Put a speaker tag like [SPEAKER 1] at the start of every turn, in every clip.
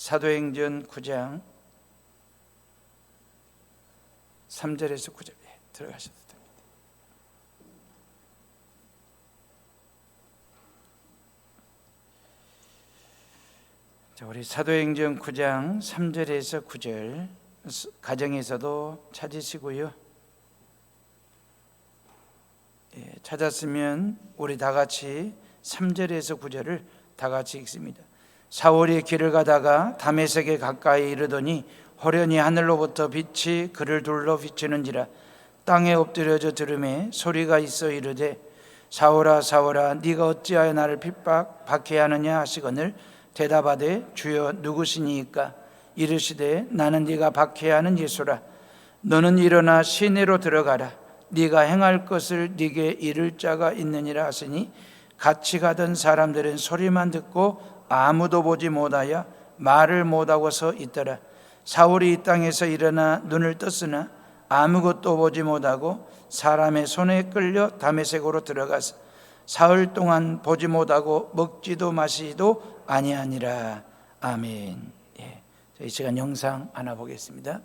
[SPEAKER 1] 사도행전 9장 3절에서 9절 들어가셔도 됩니다. 자, 우리 사도행전 9장 3절에서 9절 가정에서도 찾으시고요. 찾았으면 우리 다 같이 3절에서 9절을 다 같이 읽습니다. 사울이 길을 가다가 다메섹에 가까이 이르더니 호련히 하늘로부터 빛이 그를 둘러 비추는지라. 땅에 엎드려져 들음에 소리가 있어 이르되 사울아 사울아 네가 어찌하여 나를 박해하느냐 하시거늘 대답하되 주여 누구시니이까? 이르시되 나는 네가 박해하는 예수라. 너는 일어나 시내로 들어가라. 네가 행할 것을 네게 이를 자가 있느니라 하시니 같이 가던 사람들은 소리만 듣고 아무도 보지 못하여 말을 못하고 서 있더라. 사울이 이 땅에서 일어나 눈을 떴으나 아무것도 보지 못하고 사람의 손에 끌려 다메섹으로 들어가서 사흘 동안 보지 못하고 먹지도 마시지도 아니하니라. 아멘. 이 시간 영상 하나 보겠습니다.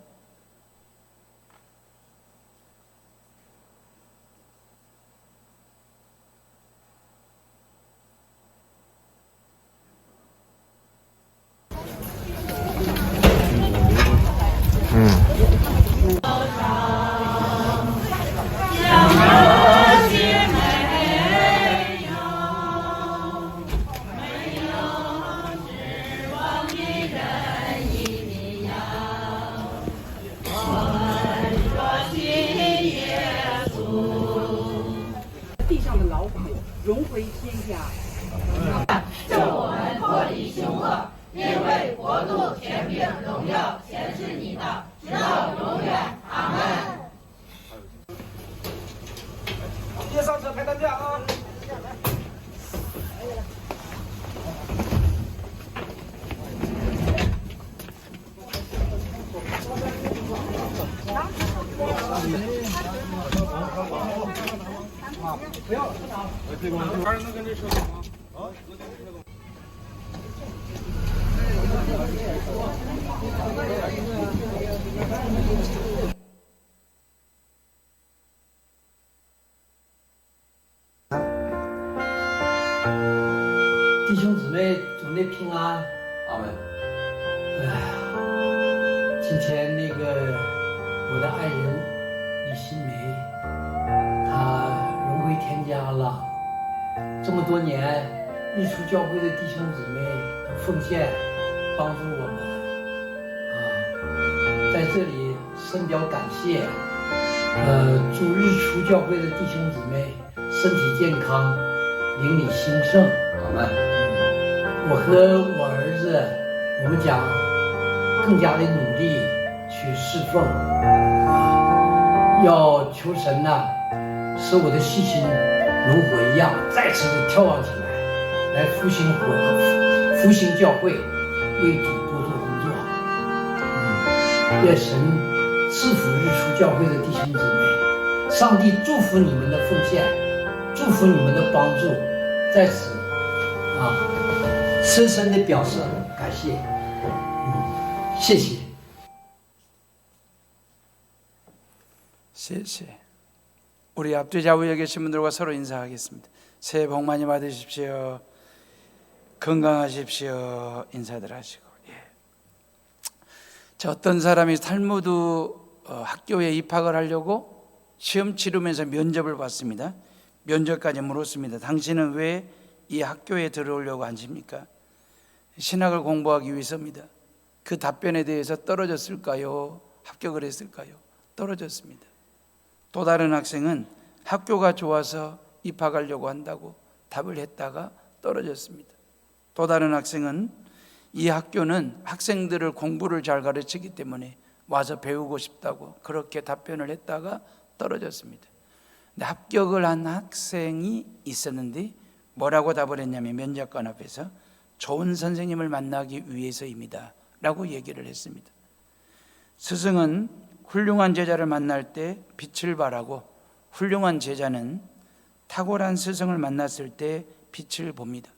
[SPEAKER 2] 弟兄姊妹，主内平安，
[SPEAKER 3] 阿门。
[SPEAKER 2] 今天我的爱人李新梅，她荣归天家了。这么多年，日出教会的弟兄姊妹的奉献，帮助我们在这里深表感谢。祝日出教会的弟兄姊妹身体健康，灵里兴盛。
[SPEAKER 3] 阿门。
[SPEAKER 2] 我和我儿子，我们讲更加的努力去侍奉，要求神使我的信心如火一样再次的跳旺起来，来复兴教会，为主多做工作。愿神赐福日出教会的弟兄姊妹，上帝祝福你们的奉献，祝福你们的帮助，在此深深的表示感谢。谢谢。
[SPEAKER 1] 谢谢. 우리 앞뒤 좌우에 계신 분들과 서로 인사하겠습니다. 새해 복 많이 받으십시오. 건강하십시오. 인사들 하시고. 자, 어떤 사람이 탈무드 학교에 입학을 하려고 시험 치르면서 면접을 봤습니다. 면접까지 물었습니다. 당신은 왜 이 학교에 들어오려고 하십니까? 신학을 공부하기 위해서입니다. 그 답변에 대해서 떨어졌을까요? 합격을 했을까요? 떨어졌습니다. 또 다른 학생은 학교가 좋아서 입학하려고 한다고 답을 했다가 떨어졌습니다. 또 다른 학생은 이 학교는 학생들을 공부를 잘 가르치기 때문에 와서 배우고 싶다고 그렇게 답변을 했다가 떨어졌습니다. 근데 합격을 한 학생이 있었는데 뭐라고 답을 했냐면 면접관 앞에서 좋은 선생님을 만나기 위해서입니다 라고 얘기를 했습니다. 스승은 훌륭한 제자를 만날 때 빛을 발하고 훌륭한 제자는 탁월한 스승을 만났을 때 빛을 봅니다.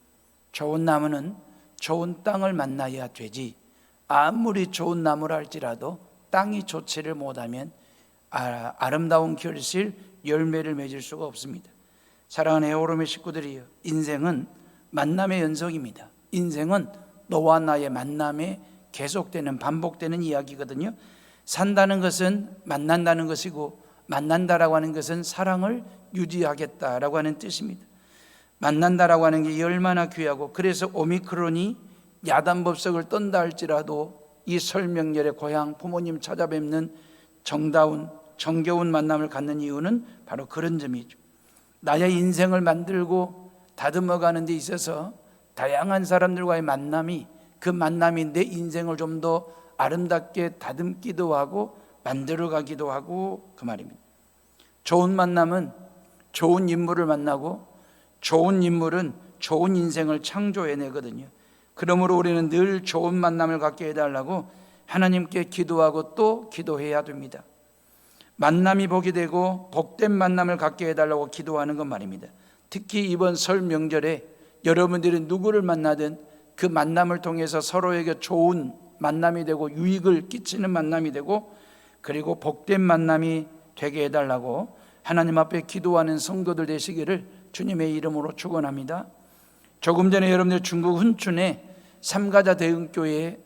[SPEAKER 1] 좋은 나무는 좋은 땅을 만나야 되지 아무리 좋은 나무라 할지라도 땅이 좋지를 못하면 아름다운 결실, 열매를 맺을 수가 없습니다. 사랑하는 에어로의 식구들이여, 인생은 만남의 연속입니다. 인생은 너와 나의 만남에 계속되는, 반복되는 이야기거든요. 산다는 것은 만난다는 것이고, 만난다라고 하는 것은 사랑을 유지하겠다라고 하는 뜻입니다. 만난다라고 하는 게 얼마나 귀하고, 그래서 오미크론이 야단법석을 떤다 할지라도 이 설 명절에 고향 부모님 찾아뵙는 정겨운 만남을 갖는 이유는 바로 그런 점이죠. 나의 인생을 만들고 다듬어가는 데 있어서 다양한 사람들과의 만남이, 그 만남이 내 인생을 좀 더 아름답게 다듬기도 하고 만들어가기도 하고, 그 말입니다. 좋은 만남은 좋은 인물을 만나고, 좋은 인물은 좋은 인생을 창조해내거든요. 그러므로 우리는 늘 좋은 만남을 갖게 해달라고 하나님께 기도하고 또 기도해야 됩니다. 만남이 복이 되고 복된 만남을 갖게 해달라고 기도하는 것 말입니다. 특히 이번 설 명절에 여러분들이 누구를 만나든 그 만남을 통해서 서로에게 좋은 만남이 되고 유익을 끼치는 만남이 되고, 그리고 복된 만남이 되게 해달라고 하나님 앞에 기도하는 성도들 되시기를 주님의 이름으로 축원합니다. 조금 전에 여러분들 중국 훈춘에 삼가자 대흥교회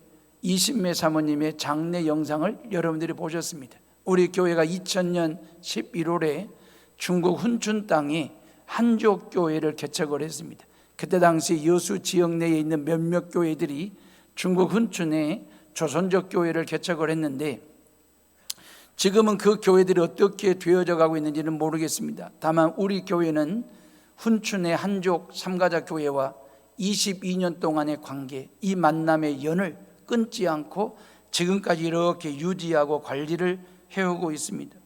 [SPEAKER 1] 이신매 사모님의 장례 영상을 여러분들이 보셨습니다. 우리 교회가 2000년 11월에 중국 훈춘 땅에 한족교회를 개척을 했습니다. 그때 당시 여수 지역 내에 있는 몇몇 교회들이 중국 훈춘에 조선족 교회를 개척을 했는데, 지금은 그 교회들이 어떻게 되어져 가고 있는지는 모르겠습니다. 다만 우리 교회는 훈춘의 한족 삼가자 교회와 22년 동안의 관계, 이 만남의 연을 끊지 않고 지금까지 이렇게 유지하고 관리를 해오고 있습니다.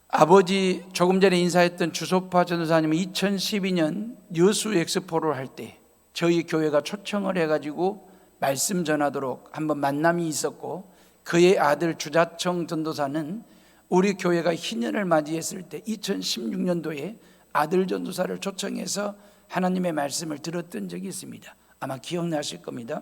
[SPEAKER 1] 아버지 조금 전에 인사했던 주소파 전도사님은 2012년 여수 엑스포를 할 때 저희 교회가 초청을 해가지고 말씀 전하도록 한번 만남이 있었고, 그의 아들 주자청 전도사는 우리 교회가 희년을 맞이했을 때 2016년도에 아들 전도사를 초청해서 하나님의 말씀을 들었던 적이 있습니다. 아마 기억나실 겁니다.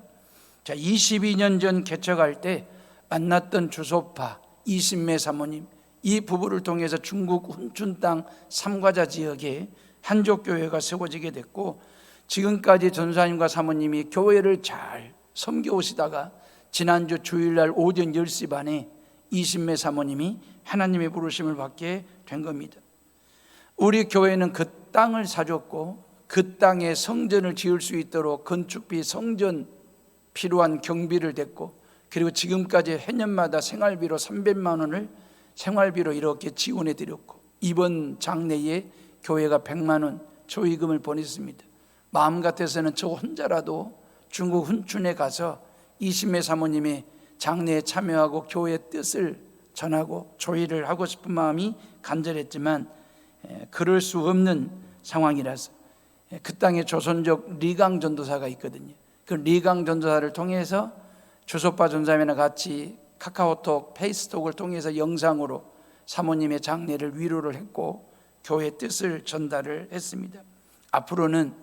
[SPEAKER 1] 자, 22년 전 개척할 때 만났던 주소파 이신매 사모님, 이 부부를 통해서 중국 훈춘 땅 삼가자 지역에 한족교회가 세워지게 됐고, 지금까지 전사님과 사모님이 교회를 잘 섬겨오시다가 지난주 주일날 오전 10시 반에 이신매 사모님이 하나님의 부르심을 받게 된 겁니다. 우리 교회는 그 땅을 사줬고, 그 땅에 성전을 지을 수 있도록 건축비, 성전 필요한 경비를 댔고, 그리고 지금까지 해년마다 생활비로 300만 원을 생활비로 이렇게 지원해 드렸고, 이번 장례에 교회가 100만 원 조의금을 보냈습니다. 마음 같아서는 저 혼자라도 중국 훈춘에 가서 이신매 사모님의 장례에 참여하고 교회의 뜻을 전하고 조의를 하고 싶은 마음이 간절했지만 그럴 수 없는 상황이라서, 그 땅에 조선족 리강 전도사가 있거든요. 그 리강 전도사를 통해서 주소파 전사님이랑 같이 카카오톡, 페이스톡을 통해서 영상으로 사모님의 장례를 위로를 했고 교회의 뜻을 전달을 했습니다. 앞으로는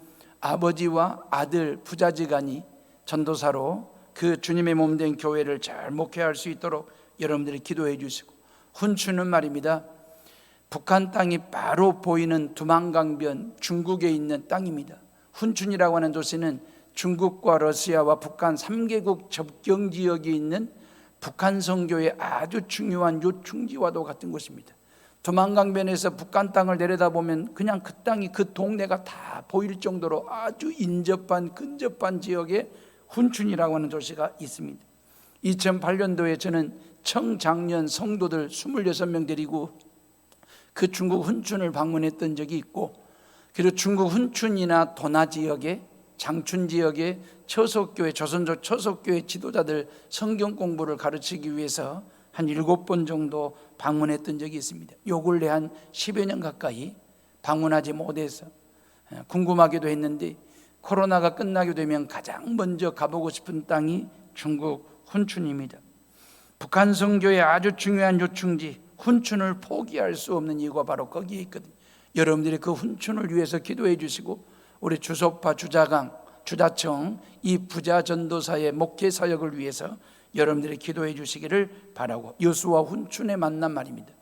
[SPEAKER 1] 아버지와 아들 부자지간이 전도사로 그 주님의 몸된 교회를 잘 목회할 수 있도록 여러분들이 기도해 주시고, 훈춘은 말입니다, 북한 땅이 바로 보이는 두만강변 중국에 있는 땅입니다. 훈춘이라고 하는 도시는 중국과 러시아와 북한 3개국 접경 지역에 있는 북한 선교의 아주 중요한 요충지와도 같은 곳입니다. 두만강변에서 북한 땅을 내려다보면 그냥 그 땅이, 그 동네가 다 보일 정도로 아주 근접한 지역에 훈춘이라고 하는 도시가 있습니다. 2008년도에 저는 청장년 성도들 26명 데리고 그 중국 훈춘을 방문했던 적이 있고, 그리고 중국 훈춘이나 도나 지역에, 장춘 지역에 처속교회, 조선족 처속교회 지도자들 성경 공부를 가르치기 위해서 한 7번 정도 방문했던 적이 있습니다. 요 근래 한 10여 년 가까이 방문하지 못해서 궁금하기도 했는데, 코로나가 끝나게 되면 가장 먼저 가보고 싶은 땅이 중국 훈춘입니다. 북한 선교의 아주 중요한 요충지 훈춘을 포기할 수 없는 이유가 바로 거기에 있거든요. 여러분들이 그 훈춘을 위해서 기도해 주시고, 우리 주소파 주자강 주자청 이 부자 전도사의 목회 사역을 위해서 여러분들이 기도해 주시기를 바라고, 여수와 훈춘의 만남 말입니다.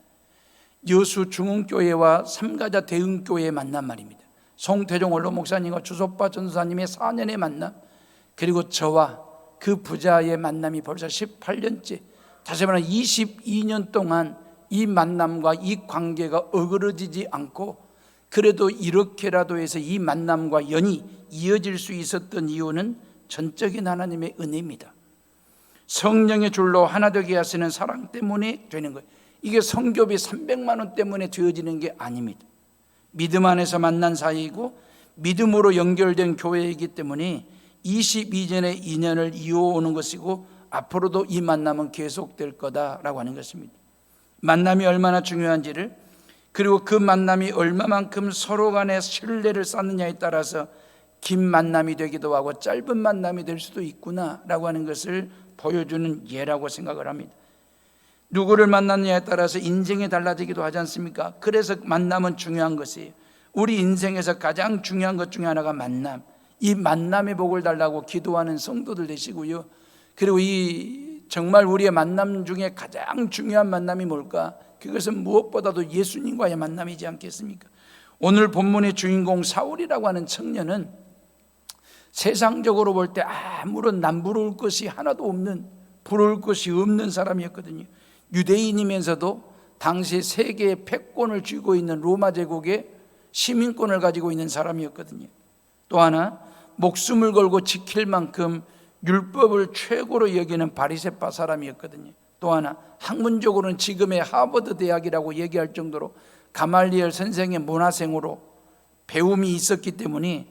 [SPEAKER 1] 여수 중흥교회와 삼가자 대흥교회의 만남 말입니다. 송태종 원로 목사님과 주소빠 전도사님의 4년의 만남, 그리고 저와 그 부자의 만남이 벌써 18년째, 다시 말하면 22년 동안 이 만남과 이 관계가 어그러지지 않고, 그래도 이렇게라도 해서 이 만남과 연이 이어질 수 있었던 이유는 전적인 하나님의 은혜입니다. 성령의 줄로 하나 되게 하시는 사랑 때문에 되는 거예요. 이게 성교비 300만 원 때문에 되어지는 게 아닙니다. 믿음 안에서 만난 사이이고 믿음으로 연결된 교회이기 때문에 22년의 인연을 이어오는 것이고, 앞으로도 이 만남은 계속될 거다라고 하는 것입니다. 만남이 얼마나 중요한지를, 그리고 그 만남이 얼마만큼 서로 간의 신뢰를 쌓느냐에 따라서 긴 만남이 되기도 하고 짧은 만남이 될 수도 있구나라고 하는 것을 보여주는 예라고 생각을 합니다. 누구를 만났느냐에 따라서 인생이 달라지기도 하지 않습니까? 그래서 만남은 중요한 것이에요. 우리 인생에서 가장 중요한 것 중에 하나가 만남, 이 만남의 복을 달라고 기도하는 성도들 되시고요. 그리고 이 정말 우리의 만남 중에 가장 중요한 만남이 뭘까? 그것은 무엇보다도 예수님과의 만남이지 않겠습니까? 오늘 본문의 주인공 사울이라고 하는 청년은 세상적으로 볼 때 아무런 남부러울 것이 하나도 없는, 부러울 것이 없는 사람이었거든요. 유대인이면서도 당시 세계의 패권을 쥐고 있는 로마 제국의 시민권을 가지고 있는 사람이었거든요. 또 하나, 목숨을 걸고 지킬 만큼 율법을 최고로 여기는 바리새파 사람이었거든요. 또 하나, 학문적으로는 지금의 하버드 대학이라고 얘기할 정도로 가말리엘 선생의 문화생으로 배움이 있었기 때문에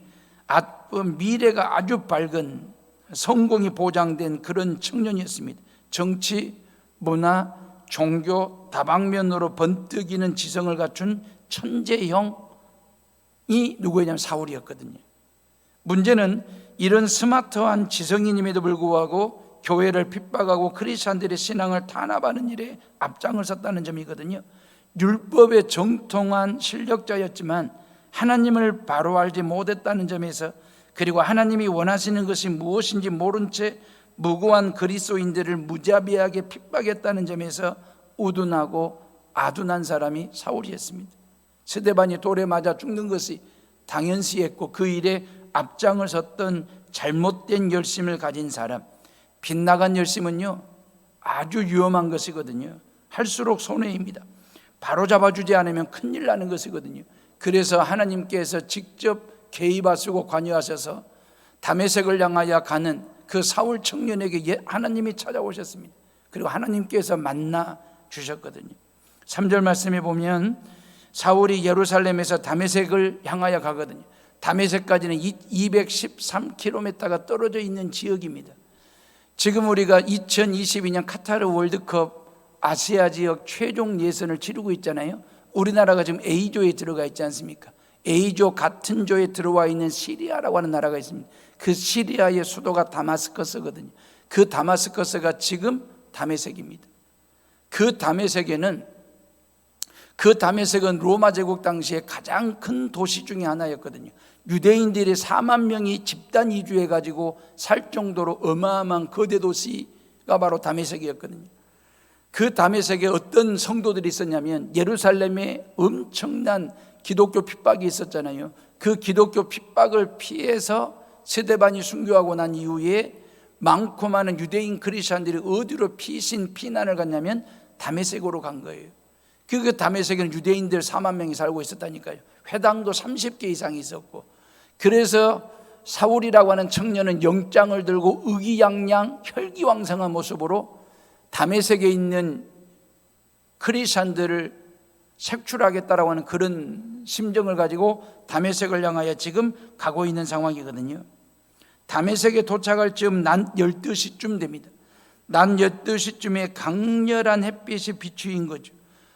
[SPEAKER 1] 미래가 아주 밝은, 성공이 보장된 그런 청년이었습니다. 정치, 문화, 종교 다방면으로 번뜩이는 지성을 갖춘 천재형이 누구였냐면 사울이었거든요. 문제는 이런 스마트한 지성인임에도 불구하고 교회를 핍박하고 크리스찬들의 신앙을 탄압하는 일에 앞장을 섰다는 점이거든요. 율법에 정통한 실력자였지만 하나님을 바로 알지 못했다는 점에서, 그리고 하나님이 원하시는 것이 무엇인지 모른 채 무고한 그리스도인들을 무자비하게 핍박했다는 점에서 우둔하고 아둔한 사람이 사울이었습니다. 스데반이 돌에 맞아 죽는 것이 당연시했고 그 일에 앞장을 섰던 잘못된 열심을 가진 사람, 빗나간 열심은요 아주 위험한 것이거든요. 할수록 손해입니다. 바로 잡아주지 않으면 큰일 나는 것이거든요. 그래서 하나님께서 직접 개입하시고 관여하셔서 다메섹을 향하여 가는 그 사울 청년에게 하나님이 찾아오셨습니다. 그리고 하나님께서 만나 주셨거든요. 3절 말씀에 보면 사울이 예루살렘에서 다메섹을 향하여 가거든요. 다메섹까지는 213km가 떨어져 있는 지역입니다. 지금 우리가 2022년 카타르 월드컵 아시아 지역 최종 예선을 치르고 있잖아요. 우리나라가 지금 A조에 들어가 있지 않습니까? A조 같은 조에 들어와 있는 시리아라고 하는 나라가 있습니다. 그 시리아의 수도가 다마스커스거든요. 그 다마스커스가 지금 다메섹입니다. 그 다메섹은 로마 제국 당시에 가장 큰 도시 중에 하나였거든요. 유대인들이 4만 명이 집단 이주해가지고 살 정도로 어마어마한 거대 도시가 바로 다메섹이었거든요. 그 다메섹에 어떤 성도들이 있었냐면 예루살렘에 엄청난 기독교 핍박이 있었잖아요. 그 기독교 핍박을 피해서 스데반이 순교하고 난 이후에 많고 많은 유대인 크리스천들이 어디로 피난을 갔냐면 다메섹으로 간 거예요. 그 다메섹에는 유대인들 4만 명이 살고 있었다니까요. 회당도 30개 이상이 있었고, 그래서 사울이라고 하는 청년은 영장을 들고 의기양양 혈기왕성한 모습으로 다메섹에 있는 크리스천들을 색출하겠다라고 하는 그런 심정을 가지고 다메섹을 향하여 지금 가고 있는 상황이거든요. 다메섹에 도착할 즈음 낮 12시쯤 됩니다. 낮 12시쯤에 강렬한 햇빛이 비추인 거죠.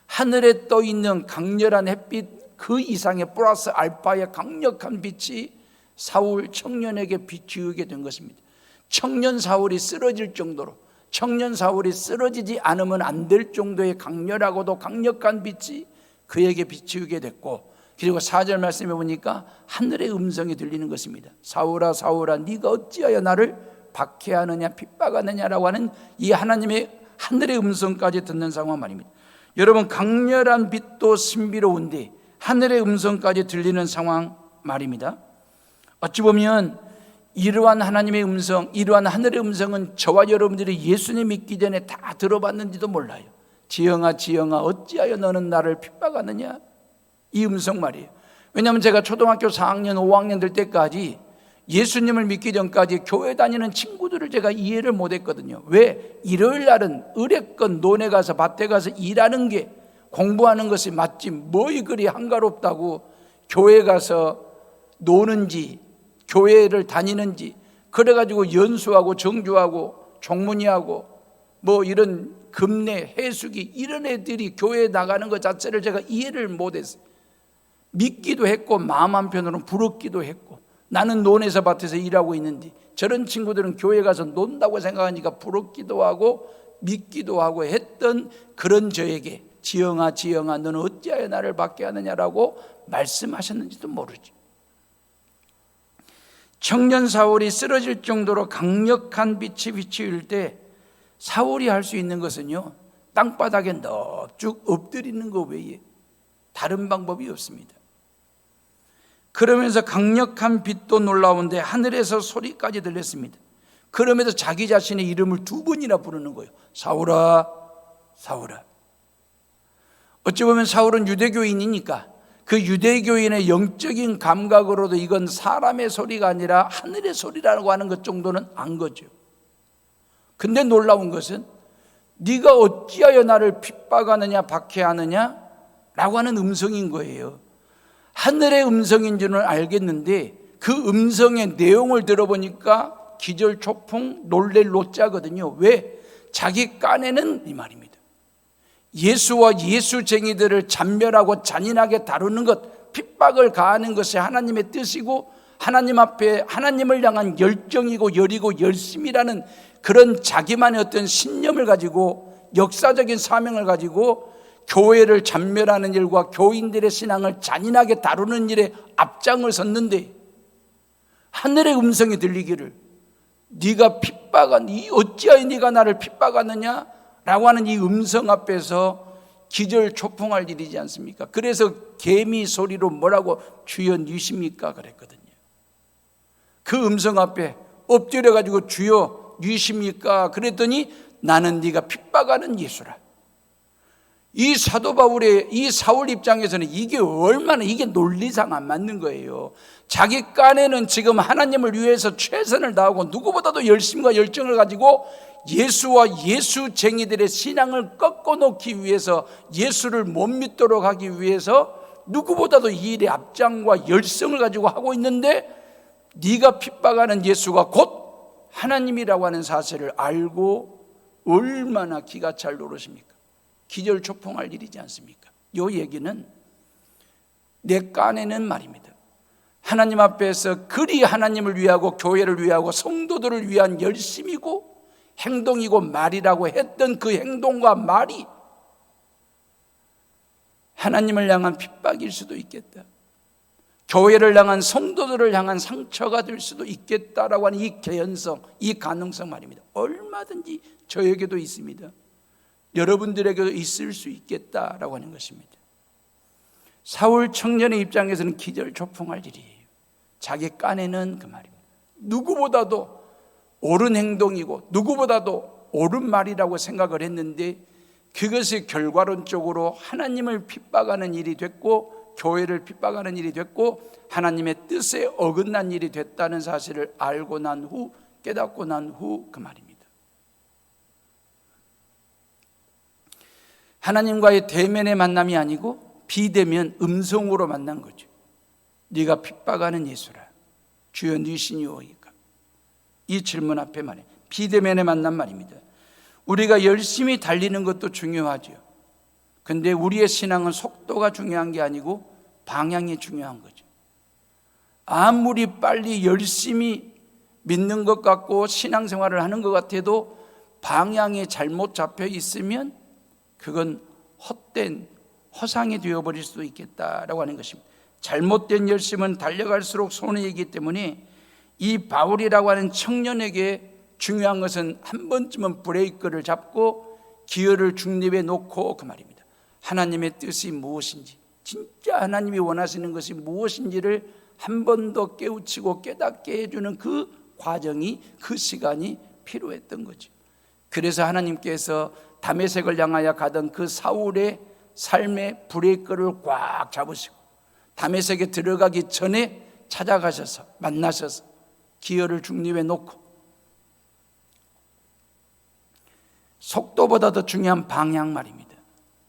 [SPEAKER 1] 하늘에 떠 있는 강렬한 햇빛 그 이상의 플러스 알파의 강력한 빛이 사울 청년에게 비추게 된 것입니다. 청년 사울이 쓰러질 정도로, 청년 사울이 쓰러지지 않으면 안 될 정도의 강렬하고도 강력한 빛이 그에게 비추게 됐고, 그리고 4절 말씀해 보니까 하늘의 음성이 들리는 것입니다. 사울아 사울아 네가 어찌하여 나를 박해하느냐 핍박하느냐라고 하는 이 하나님의 하늘의 음성까지 듣는 상황 말입니다. 여러분, 강렬한 빛도 신비로운데 하늘의 음성까지 들리는 상황 말입니다. 어찌 보면 이러한 하나님의 음성, 이러한 하늘의 음성은 저와 여러분들이 예수님 믿기 전에 다 들어봤는지도 몰라요. 지영아 지영아 어찌하여 너는 나를 핍박하느냐, 이 음성 말이에요. 왜냐하면 제가 초등학교 4학년 5학년 될 때까지 예수님을 믿기 전까지 교회 다니는 친구들을 제가 이해를 못했거든요. 왜? 일요일 날은 의뢰권 논에 가서 밭에 가서 일하는 게, 공부하는 것이 맞지 뭐이 그리 한가롭다고 교회 가서 노는지 교회를 다니는지, 그래가지고 연수하고 정주하고 종문이하고 뭐 이런 금례 해수기 이런 애들이 교회에 나가는 것 자체를 제가 이해를 못했어요. 믿기도 했고 마음 한편으로는 부럽기도 했고, 나는 논에서 밭에서 일하고 있는데 저런 친구들은 교회 가서 논다고 생각하니까 부럽기도 하고 믿기도 하고 했던 그런 저에게 지영아 지영아 너는 어찌하여 나를 박해하느냐라고 말씀하셨는지도 모르죠. 청년 사울이 쓰러질 정도로 강력한 빛이 비추일 때 사울이 할 수 있는 것은요, 땅바닥에 넙죽 엎드리는 것 외에 다른 방법이 없습니다. 그러면서 강력한 빛도 놀라운데 하늘에서 소리까지 들렸습니다. 그러면서 자기 자신의 이름을 2번이나 부르는 거예요. 사울아 사울아. 어찌 보면 사울은 유대교인이니까 그 유대교인의 영적인 감각으로도 이건 사람의 소리가 아니라 하늘의 소리라고 하는 것 정도는 안 거죠. 근데 놀라운 것은 네가 어찌하여 나를 핍박하느냐 박해하느냐 라고 하는 음성인 거예요. 하늘의 음성인 줄은 알겠는데 그 음성의 내용을 들어보니까 기절초풍 놀랠 노자거든요. 왜? 자기 깐에는 이 말입니다. 예수와 예수쟁이들을 잔멸하고 잔인하게 다루는 것, 핍박을 가하는 것이 하나님의 뜻이고 하나님 앞에 하나님을 향한 열정이고 열이고 열심이라는 그런 자기만의 어떤 신념을 가지고 역사적인 사명을 가지고 교회를 잔멸하는 일과 교인들의 신앙을 잔인하게 다루는 일에 앞장을 섰는데 하늘의 음성이 들리기를 네가 핍박한 이 어찌하여 네가 나를 핍박하느냐 라고 하는 이 음성 앞에서 기절초풍할 일이지 않습니까? 그래서 개미 소리로 뭐라고 주여 누십니까 그랬거든요. 그 음성 앞에 엎드려 가지고 주여 누십니까 그랬더니 나는 네가 핍박하는 예수라. 이 사도 바울의 이 사울 입장에서는 이게 얼마나 이게 논리상 안 맞는 거예요. 자기 깐에는 지금 하나님을 위해서 최선을 다하고 누구보다도 열심과 열정을 가지고 예수와 예수쟁이들의 신앙을 꺾어놓기 위해서, 예수를 못 믿도록 하기 위해서 누구보다도 이 일에 앞장과 열성을 가지고 하고 있는데 네가 핍박하는 예수가 곧 하나님이라고 하는 사실을 알고 얼마나 기가 찰 노릇입니까? 기절초풍할 일이지 않습니까? 이 얘기는 내 깐에는 말입니다, 하나님 앞에서 그리 하나님을 위하고 교회를 위하고 성도들을 위한 열심이고 행동이고 말이라고 했던 그 행동과 말이 하나님을 향한 핍박일 수도 있겠다, 교회를 향한 성도들을 향한 상처가 될 수도 있겠다라고 하는 이 개연성, 이 가능성 말입니다. 얼마든지 저에게도 있습니다. 여러분들에게도 있을 수 있겠다라고 하는 것입니다. 사울 청년의 입장에서는 기절초풍할 일이에요. 자기 깐에는 그 말입니다. 누구보다도 옳은 행동이고 누구보다도 옳은 말이라고 생각을 했는데 그것이 결과론적으로 하나님을 핍박하는 일이 됐고 교회를 핍박하는 일이 됐고 하나님의 뜻에 어긋난 일이 됐다는 사실을 알고 난 후, 깨닫고 난 후 그 말입니다. 하나님과의 대면의 만남이 아니고 비대면 음성으로 만난 거죠. 네가 핍박하는 예수라, 주여 누시니오이까? 이 질문 앞에 말해 비대면의 만남 말입니다. 우리가 열심히 달리는 것도 중요하죠. 근데 우리의 신앙은 속도가 중요한 게 아니고 방향이 중요한 거죠. 아무리 빨리 열심히 믿는 것 같고 신앙생활을 하는 것 같아도 방향이 잘못 잡혀 있으면 그건 헛된 허상이 되어버릴 수도 있겠다라고 하는 것입니다. 잘못된 열심은 달려갈수록 손해이기 때문에 이 바울이라고 하는 청년에게 중요한 것은 한 번쯤은 브레이크를 잡고 기어를 중립에 놓고 그 말입니다. 하나님의 뜻이 무엇인지, 진짜 하나님이 원하시는 것이 무엇인지를 한 번 더 깨우치고 깨닫게 해주는 그 과정이, 그 시간이 필요했던 거죠. 그래서 하나님께서 다메섹을 향하여 가던 그 사울의 삶의 브레이크를 꽉 잡으시고 다메섹에 들어가기 전에 찾아가셔서 만나셔서 기어를 중립에 놓고 속도보다 더 중요한 방향 말입니다.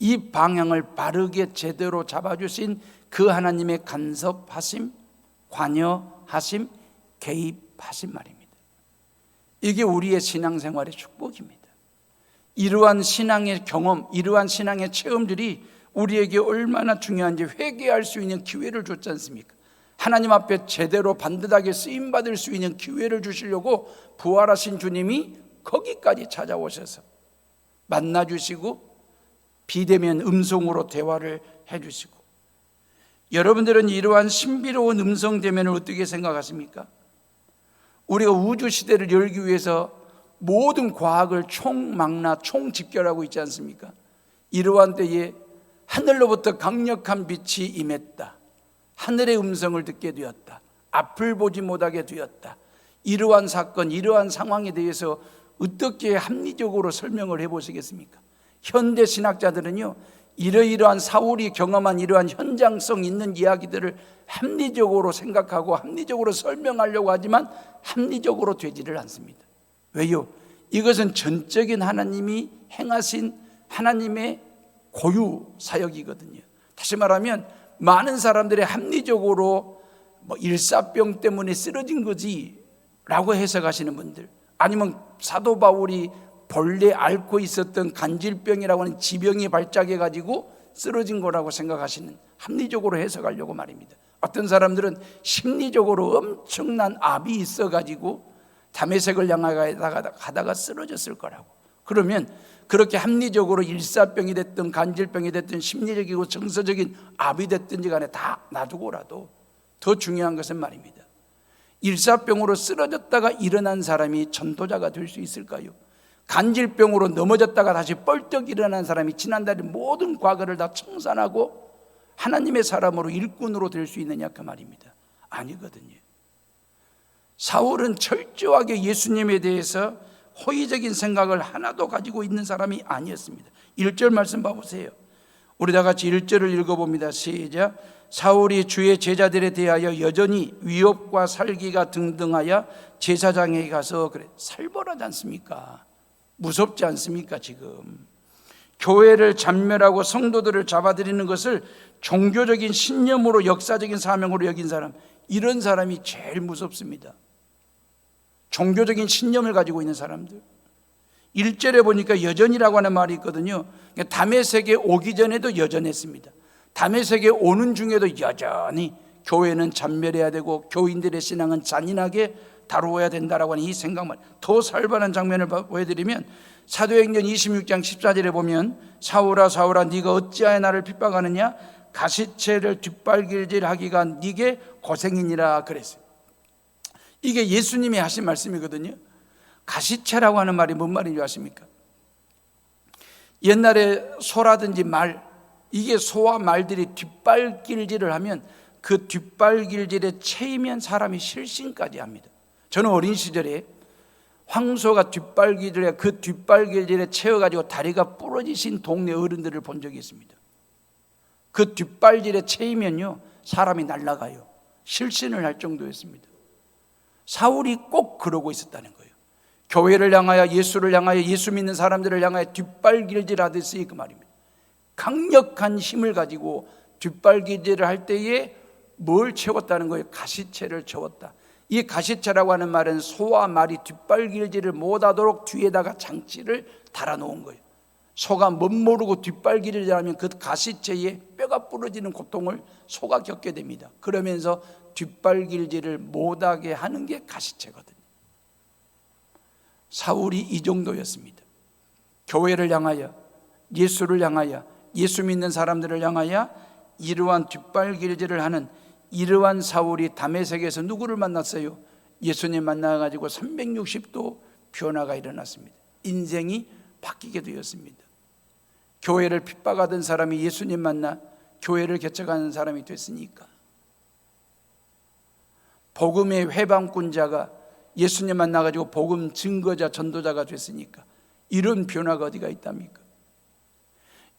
[SPEAKER 1] 이 방향을 바르게 제대로 잡아주신 그 하나님의 간섭하심, 관여하심, 개입하심 말입니다. 이게 우리의 신앙생활의 축복입니다. 이러한 신앙의 경험, 이러한 신앙의 체험들이 우리에게 얼마나 중요한지 회개할 수 있는 기회를 줬지 않습니까? 하나님 앞에 제대로 반듯하게 쓰임받을 수 있는 기회를 주시려고 부활하신 주님이 거기까지 찾아오셔서 만나주시고 비대면 음성으로 대화를 해주시고, 여러분들은 이러한 신비로운 음성 대면을 어떻게 생각하십니까? 우리가 우주 시대를 열기 위해서 모든 과학을 총망라, 총집결하고 있지 않습니까? 이러한 때에 하늘로부터 강력한 빛이 임했다, 하늘의 음성을 듣게 되었다, 앞을 보지 못하게 되었다. 이러한 사건, 이러한 상황에 대해서 어떻게 합리적으로 설명을 해보시겠습니까? 현대 신학자들은요, 이러이러한 사울이 경험한 이러한 현장성 있는 이야기들을 합리적으로 생각하고 합리적으로 설명하려고 하지만 합리적으로 되지를 않습니다. 왜요? 이것은 전적인 하나님이 행하신 하나님의 고유 사역이거든요. 다시 말하면 많은 사람들이 합리적으로 일사병 때문에 쓰러진 거지 라고 해석하시는 분들, 아니면 사도 바울이 본래 앓고 있었던 간질병이라고 하는 지병이 발작해가지고 쓰러진 거라고 생각하시는, 합리적으로 해석하려고 말입니다. 어떤 사람들은 심리적으로 엄청난 압이 있어가지고 다메섹을 향해 가다가 쓰러졌을 거라고. 그러면 그렇게 합리적으로 일사병이 됐든 간질병이 됐든 심리적이고 정서적인 압이 됐든지 간에 다 놔두고라도 더 중요한 것은 말입니다, 일사병으로 쓰러졌다가 일어난 사람이 전도자가 될 수 있을까요? 간질병으로 넘어졌다가 다시 뻘떡 일어난 사람이 지난달에 모든 과거를 다 청산하고 하나님의 사람으로 일꾼으로 될 수 있느냐 그 말입니다. 아니거든요. 사울은 철저하게 예수님에 대해서 호의적인 생각을 하나도 가지고 있는 사람이 아니었습니다. 1절 말씀 봐보세요. 우리 다 같이 1절을 읽어봅니다. 시작. 사울이 주의 제자들에 대하여 여전히 위협과 살기가 등등하여 제사장에게 가서 그래, 살벌하지 않습니까? 무섭지 않습니까? 지금 교회를 잔멸하고 성도들을 잡아들이는 것을 종교적인 신념으로 역사적인 사명으로 여긴 사람, 이런 사람이 제일 무섭습니다. 종교적인 신념을 가지고 있는 사람들. 1절에 보니까 여전이라고 하는 말이 있거든요. 다메섹에 오기 전에도 여전했습니다. 다메섹에 오는 중에도 여전히 교회는 잔멸해야 되고 교인들의 신앙은 잔인하게 다루어야 된다라고 하는 이 생각만, 더 살벌한 장면을 보여드리면 사도행전 26장 14절에 보면 사울아 사울아 네가 어찌하여 나를 핍박하느냐, 가시채를 뒷발길질하기가 네게 고생이니라 그랬어요. 이게 예수님이 하신 말씀이거든요. 가시채라고 하는 말이 뭔 말인지 아십니까? 옛날에 소라든지 말, 이게 소와 말들이 뒷발길질을 하면 그 뒷발길질에 채이면 사람이 실신까지 합니다. 저는 어린 시절에 황소가 뒷발길질에, 그 뒷발길질에 채워가지고 다리가 부러지신 동네 어른들을 본 적이 있습니다. 그 뒷발질에 채이면요 사람이 날아가요. 실신을 할 정도였습니다. 사울이 꼭 그러고 있었다는 거예요. 교회를 향하여, 예수를 향하여, 예수 믿는 사람들을 향하여 뒷발길질하듯이 그 말입니다. 강력한 힘을 가지고 뒷발길질을 할 때에 뭘 채웠다는 거예요? 가시채를 채웠다. 이 가시채라고 하는 말은 소와 말이 뒷발길질을 못하도록 뒤에다가 장치를 달아놓은 거예요. 소가 멋모르고 뒷발길질을 하면 그 가시채에 뼈가 부러지는 고통을 소가 겪게 됩니다. 그러면서 뒷발길질을 못하게 하는 게 가시채거든요. 사울이 이 정도였습니다. 교회를 향하여, 예수를 향하여, 예수 믿는 사람들을 향하여 이러한 뒷발길질을 하는 이러한 사울이 다메섹에서 누구를 만났어요? 예수님 만나가지고 360도 변화가 일어났습니다. 인생이 바뀌게 되었습니다. 교회를 핍박하던 사람이 예수님 만나 교회를 개척하는 사람이 됐으니까, 복음의 회방꾼자가 예수님 만나가지고 복음 증거자, 전도자가 됐으니까 이런 변화가 어디가 있답니까?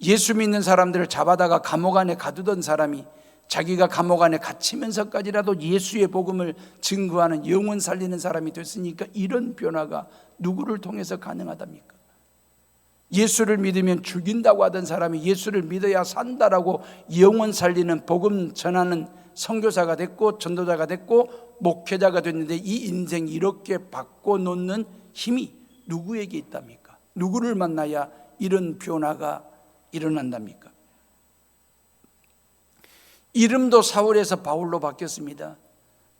[SPEAKER 1] 예수 믿는 사람들을 잡아다가 감옥 안에 가두던 사람이 자기가 감옥 안에 갇히면서까지라도 예수의 복음을 증거하는, 영혼 살리는 사람이 됐으니까 이런 변화가 누구를 통해서 가능하답니까? 예수를 믿으면 죽인다고 하던 사람이 예수를 믿어야 산다라고 영혼 살리는, 복음 전하는 선교사가 됐고 전도자가 됐고 목회자가 됐는데, 이 인생 이렇게 바꿔놓는 힘이 누구에게 있답니까? 누구를 만나야 이런 변화가 일어난답니까? 이름도 사울에서 바울로 바뀌었습니다.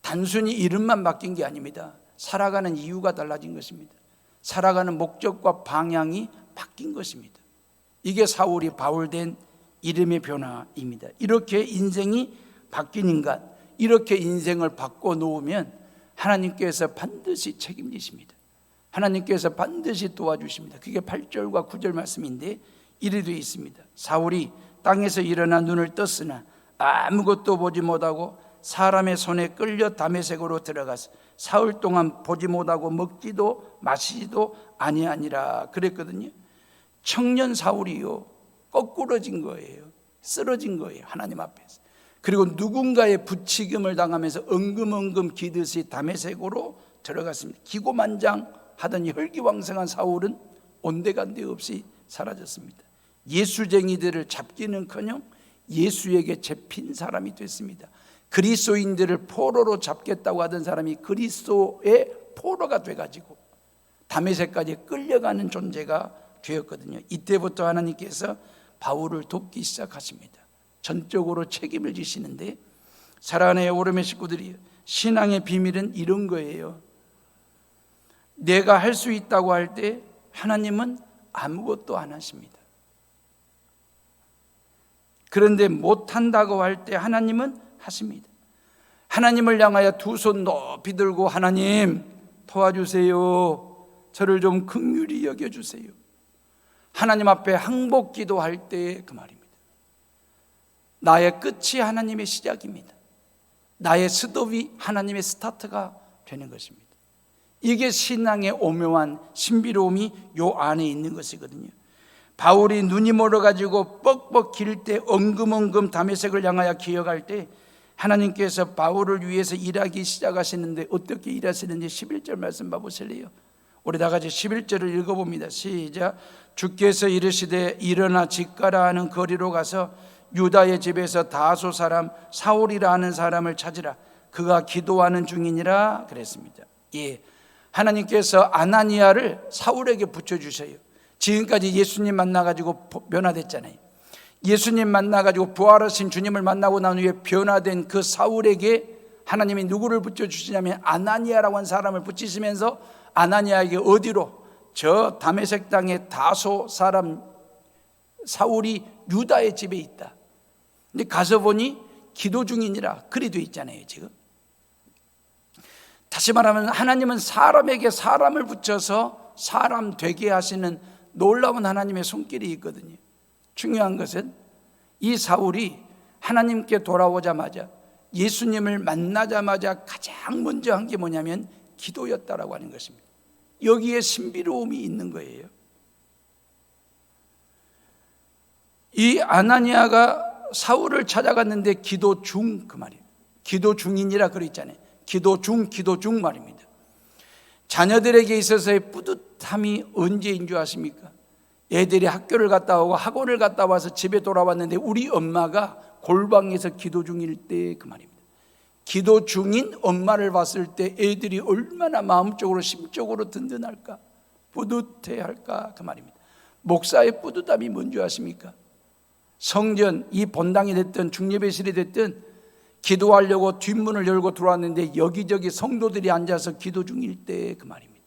[SPEAKER 1] 단순히 이름만 바뀐 게 아닙니다. 살아가는 이유가 달라진 것입니다. 살아가는 목적과 방향이 바뀐 것입니다. 이게 사울이 바울 된 이름의 변화입니다. 이렇게 인생이 바뀐 인간, 이렇게 인생을 바꿔놓으면 하나님께서 반드시 책임지십니다. 하나님께서 반드시 도와주십니다. 그게 8절과 9절 말씀인데 이래 되어 있습니다. 사울이 땅에서 일어나 눈을 떴으나 아무것도 보지 못하고 사람의 손에 끌려 다메섹으로 들어가서 사흘 동안 보지 못하고 먹지도 마시지도 아니하니라 그랬거든요. 청년 사울이요, 거꾸러진 거예요. 쓰러진 거예요, 하나님 앞에서. 그리고 누군가의 부치김을 당하면서 엉금엉금 기듯이 다메섹으로 들어갔습니다. 기고만장하더니 혈기왕성한 사울은 온데간데 없이 사라졌습니다. 예수쟁이들을 잡기는커녕 예수에게 잡힌 사람이 됐습니다. 그리스도인들을 포로로 잡겠다고 하던 사람이 그리스도의 포로가 돼가지고 다메섹까지 끌려가는 존재가 되었거든요. 이때부터 하나님께서 바울을 돕기 시작하십니다. 전적으로 책임을 지시는데, 사랑하는 오름의 식구들이, 신앙의 비밀은 이런 거예요. 내가 할 수 있다고 할 때 하나님은 아무것도 안 하십니다. 그런데 못한다고 할 때 하나님은 하십니다. 하나님을 향하여 두 손 높이 들고, 하나님 도와주세요, 저를 좀 긍휼히 여겨주세요, 하나님 앞에 항복 기도할 때 그 말입니다. 나의 끝이 하나님의 시작입니다. 나의 스톱이 하나님의 스타트가 되는 것입니다. 이게 신앙의 오묘한 신비로움이 요 안에 있는 것이거든요. 바울이 눈이 멀어가지고 뻑뻑 길 때, 엉금엉금 다메섹을 향하여 기어갈 때 하나님께서 바울을 위해서 일하기 시작하시는데, 어떻게 일하시는지 11절 말씀 봐보실래요? 우리 다 같이 11절을 읽어봅니다. 시작. 주께서 이르시되 일어나 직가라 하는 거리로 가서 유다의 집에서 다소 사람 사울이라 하는 사람을 찾으라. 그가 기도하는 중이니라 그랬습니다. 예, 하나님께서 아나니아를 사울에게 붙여주셔요. 지금까지 예수님 만나가지고 변화됐잖아요. 예수님 만나가지고 부활하신 주님을 만나고 난 후에 변화된 그 사울에게 하나님이 누구를 붙여주시냐면 아나니아라고 하는 사람을 붙이시면서 아나니아에게 어디로? 저 다메섹 땅에 다소 사람 사울이 유다의 집에 있다. 근데 가서 보니 기도 중이니라 그리 돼 있잖아요. 지금 다시 말하면 하나님은 사람에게 사람을 붙여서 사람 되게 하시는 놀라운 하나님의 손길이 있거든요. 중요한 것은 이 사울이 하나님께 돌아오자마자, 예수님을 만나자마자 가장 먼저 한 게 뭐냐면 기도였다라고 하는 것입니다. 여기에 신비로움이 있는 거예요. 이 아나니아가 사울을 찾아갔는데 기도 중, 그 말이에요. 기도 중이니라 그랬잖아요. 기도 중 말입니다. 자녀들에게 있어서의 뿌듯함이 언제인 줄 아십니까? 애들이 학교를 갔다 오고 학원을 갔다 와서 집에 돌아왔는데 우리 엄마가 골방에서 기도 중일 때 그 말입니다. 기도 중인 엄마를 봤을 때 애들이 얼마나 마음적으로 심적으로 든든할까, 뿌듯해할까 그 말입니다. 목사의 뿌듯함이 뭔지 아십니까? 성전 이 본당이 됐든 중예배실이 됐든 기도하려고 뒷문을 열고 들어왔는데 여기저기 성도들이 앉아서 기도 중일 때 그 말입니다.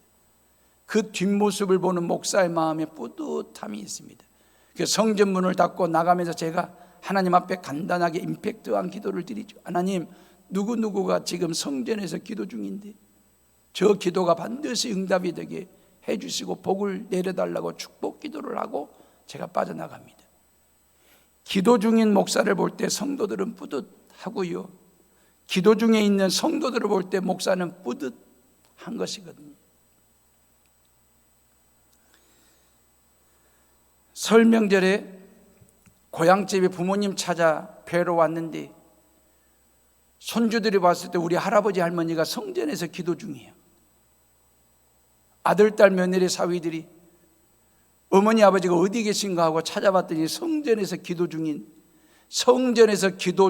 [SPEAKER 1] 그 뒷모습을 보는 목사의 마음에 뿌듯함이 있습니다. 그 성전 문을 닫고 나가면서 제가 하나님 앞에 간단하게 임팩트한 기도를 드리죠. 하나님, 누구누구가 지금 성전에서 기도 중인데 저 기도가 반드시 응답이 되게 해주시고 복을 내려달라고 축복 기도를 하고 제가 빠져나갑니다. 기도 중인 목사를 볼 때 성도들은 뿌듯하고요, 기도 중에 있는 성도들을 볼 때 목사는 뿌듯한 것이거든요. 설 명절에 고향집에 부모님 찾아 뵈러 왔는데 손주들이 봤을 때 우리 할아버지 할머니가 성전에서 기도 중이에요. 아들, 딸, 며느리, 사위들이 어머니 아버지가 어디 계신가 하고 찾아봤더니 성전에서 기도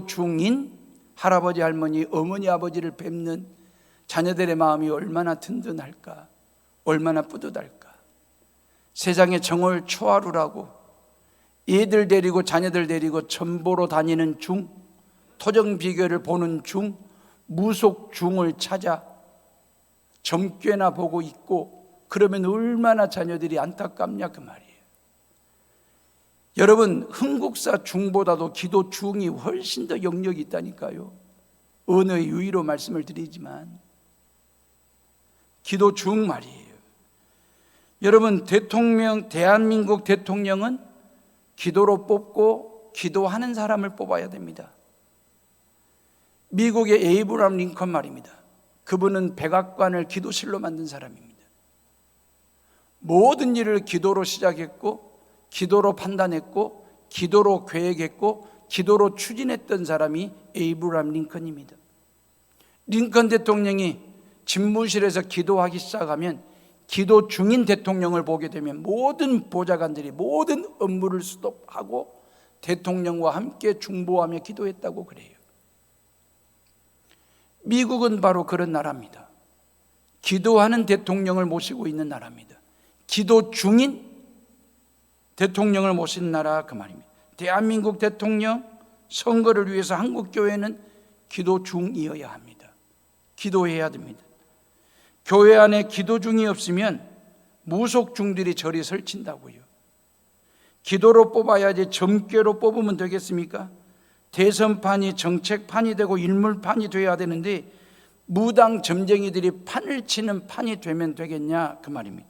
[SPEAKER 1] 중인 할아버지 할머니, 어머니 아버지를 뵙는 자녀들의 마음이 얼마나 든든할까, 얼마나 뿌듯할까. 세상에 정월 초하루라고 애들 데리고 자녀들 데리고 전보로 다니는 중, 토정 비결을 보는 중, 무속 중을 찾아 점괘나 보고 있고, 그러면 얼마나 자녀들이 안타깝냐 그 말이에요. 여러분, 흥국사 중보다도 기도 중이 훨씬 더 영역이 있다니까요. 언어의 유의로 말씀을 드리지만 기도 중 말이에요. 여러분, 대한민국 대통령은 기도로 뽑고 기도하는 사람을 뽑아야 됩니다. 미국의 에이브람 링컨 말입니다. 그분은 백악관을 기도실로 만든 사람입니다. 모든 일을 기도로 시작했고, 기도로 판단했고, 기도로 계획했고, 기도로 추진했던 사람이 에이브람 링컨입니다. 링컨 대통령이 집무실에서 기도하기 시작하면, 기도 중인 대통령을 보게 되면 모든 보좌관들이 모든 업무를 스톱하고 대통령과 함께 중보하며 기도했다고 그래요. 미국은 바로 그런 나라입니다. 기도하는 대통령을 모시고 있는 나라입니다. 기도 중인 대통령을 모신 나라 그 말입니다. 대한민국 대통령 선거를 위해서 한국교회는 기도 중이어야 합니다. 기도해야 됩니다. 교회 안에 기도 중이 없으면 무속 중들이 저리 설친다고요. 기도로 뽑아야지 점괘로 뽑으면 되겠습니까? 대선판이 정책판이 되고 인물판이 되어야 되는데 무당 점쟁이들이 판을 치는 판이 되면 되겠냐 그 말입니다.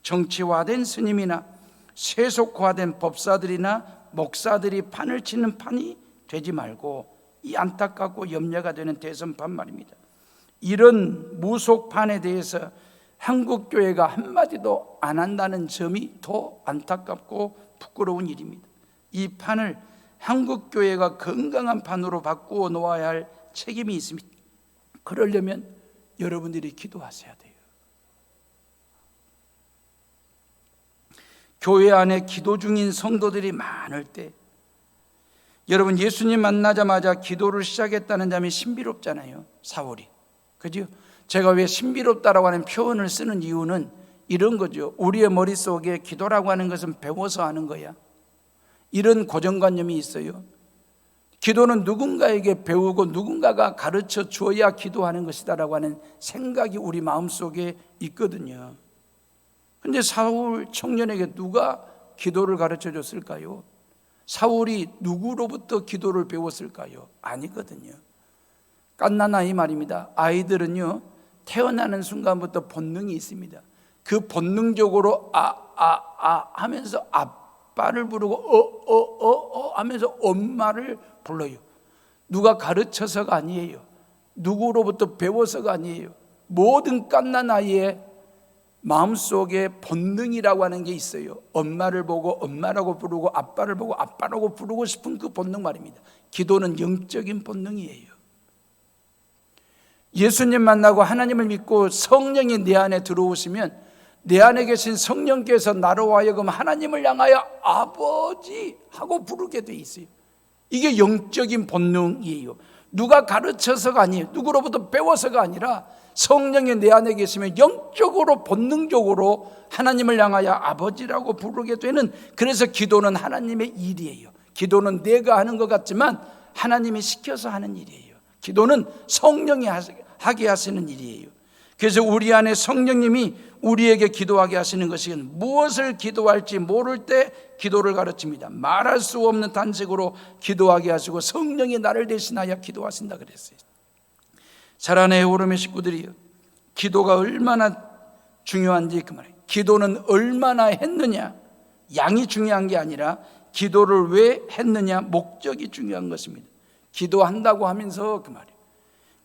[SPEAKER 1] 정치화된 스님이나 세속화된 법사들이나 목사들이 판을 치는 판이 되지 말고 이 안타깝고 염려가 되는 대선판 말입니다. 이런 무속판에 대해서 한국교회가 한마디도 안 한다는 점이 더 안타깝고 부끄러운 일입니다. 이 판을 한국교회가 건강한 판으로 바꾸어 놓아야 할 책임이 있습니다. 그러려면 여러분들이 기도하셔야 돼요. 교회 안에 기도 중인 성도들이 많을 때, 여러분 예수님 만나자마자 기도를 시작했다는 점이 신비롭잖아요. 사울이. 그죠? 제가 왜 신비롭다라고 하는 표현을 쓰는 이유는 이런 거죠. 우리의 머릿속에 기도라고 하는 것은 배워서 하는 거야, 이런 고정관념이 있어요. 기도는 누군가에게 배우고 누군가가 가르쳐 주어야 기도하는 것이다라고 하는 생각이 우리 마음속에 있거든요. 근데 사울 청년에게 누가 기도를 가르쳐 줬을까요? 사울이 누구로부터 기도를 배웠을까요? 아니거든요. 갓난아이 말입니다. 아이들은요, 태어나는 순간부터 본능이 있습니다. 그 본능적으로 하면서 아빠를 부르고 하면서 엄마를 불러요. 누가 가르쳐서가 아니에요. 누구로부터 배워서가 아니에요. 모든 갓난아이의 마음속에 본능이라고 하는 게 있어요. 엄마를 보고 엄마라고 부르고 아빠를 보고 아빠라고 부르고 싶은 그 본능 말입니다. 기도는 영적인 본능이에요. 예수님 만나고 하나님을 믿고 성령이 내 안에 들어오시면 내 안에 계신 성령께서 나로 하여금 하나님을 향하여 아버지 하고 부르게 돼 있어요. 이게 영적인 본능이에요. 누가 가르쳐서가 아니에요. 누구로부터 배워서가 아니라 성령이 내 안에 계시면 영적으로 본능적으로 하나님을 향하여 아버지라고 부르게 되는, 그래서 기도는 하나님의 일이에요. 기도는 내가 하는 것 같지만 하나님이 시켜서 하는 일이에요. 기도는 성령이 하게 하시는 일이에요. 그래서 우리 안에 성령님이 우리에게 기도하게 하시는 것이 무엇을 기도할지 모를 때 기도를 가르칩니다. 말할 수 없는 단식으로 기도하게 하시고 성령이 나를 대신하여 기도하신다 그랬어요. 사랑하는 오름의 식구들이요, 기도가 얼마나 중요한지 그 말이에요. 기도는 얼마나 했느냐, 양이 중요한 게 아니라 기도를 왜 했느냐, 목적이 중요한 것입니다. 기도한다고 하면서 그 말이에요,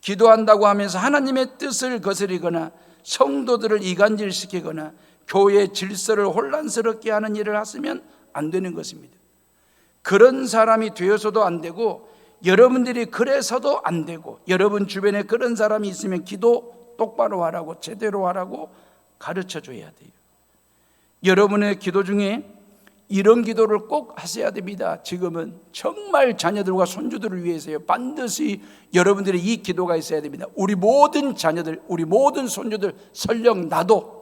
[SPEAKER 1] 기도한다고 하면서 하나님의 뜻을 거스리거나 성도들을 이간질시키거나 교회의 질서를 혼란스럽게 하는 일을 하시면 안 되는 것입니다. 그런 사람이 되어서도 안 되고, 여러분들이 그래서도 안 되고, 여러분 주변에 그런 사람이 있으면 기도 똑바로 하라고, 제대로 하라고 가르쳐 줘야 돼요. 여러분의 기도 중에 이런 기도를 꼭 하셔야 됩니다. 지금은 정말 자녀들과 손주들을 위해서요, 반드시 여러분들의 이 기도가 있어야 됩니다. 우리 모든 자녀들, 우리 모든 손주들, 설령 나도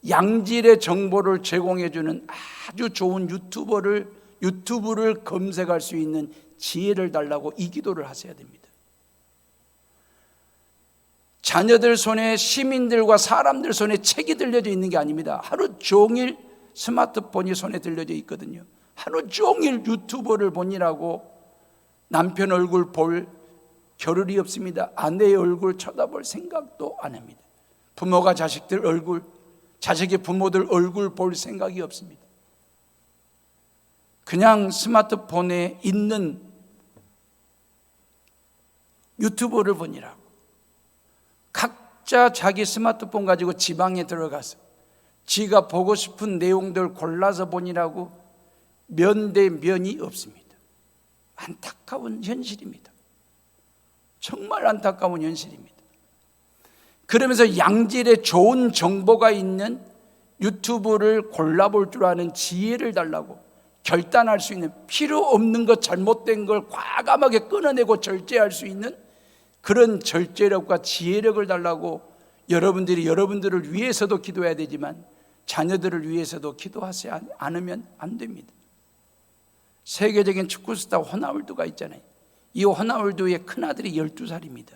[SPEAKER 1] 양질의 정보를 제공해주는 아주 좋은 유튜브를 검색할 수 있는 지혜를 달라고 이 기도를 하셔야 됩니다. 자녀들 손에, 시민들과 사람들 손에 책이 들려져 있는 게 아닙니다. 하루 종일 스마트폰이 손에 들려져 있거든요. 하루 종일 유튜브를 보느라고 남편 얼굴 볼 겨를이 없습니다. 아내의 얼굴 쳐다볼 생각도 안 합니다. 부모가 자식들 얼굴, 자식이 부모들 얼굴 볼 생각이 없습니다. 그냥 스마트폰에 있는 유튜브를 보느라고 각자 자기 스마트폰 가지고 지방에 들어가서 지가 보고 싶은 내용들 골라서 보느라고 면 대 면이 없습니다. 안타까운 현실입니다. 정말 안타까운 현실입니다. 그러면서 양질의 좋은 정보가 있는 유튜브를 골라볼 줄 아는 지혜를 달라고, 결단할 수 있는, 필요 없는 것, 잘못된 걸 과감하게 끊어내고 절제할 수 있는 그런 절제력과 지혜력을 달라고 여러분들이 여러분들을 위해서도 기도해야 되지만 자녀들을 위해서도 기도하지 않으면 안 됩니다. 세계적인 축구 스타 호나울두가 있잖아요. 이 호나울두의 큰아들이 12살입니다.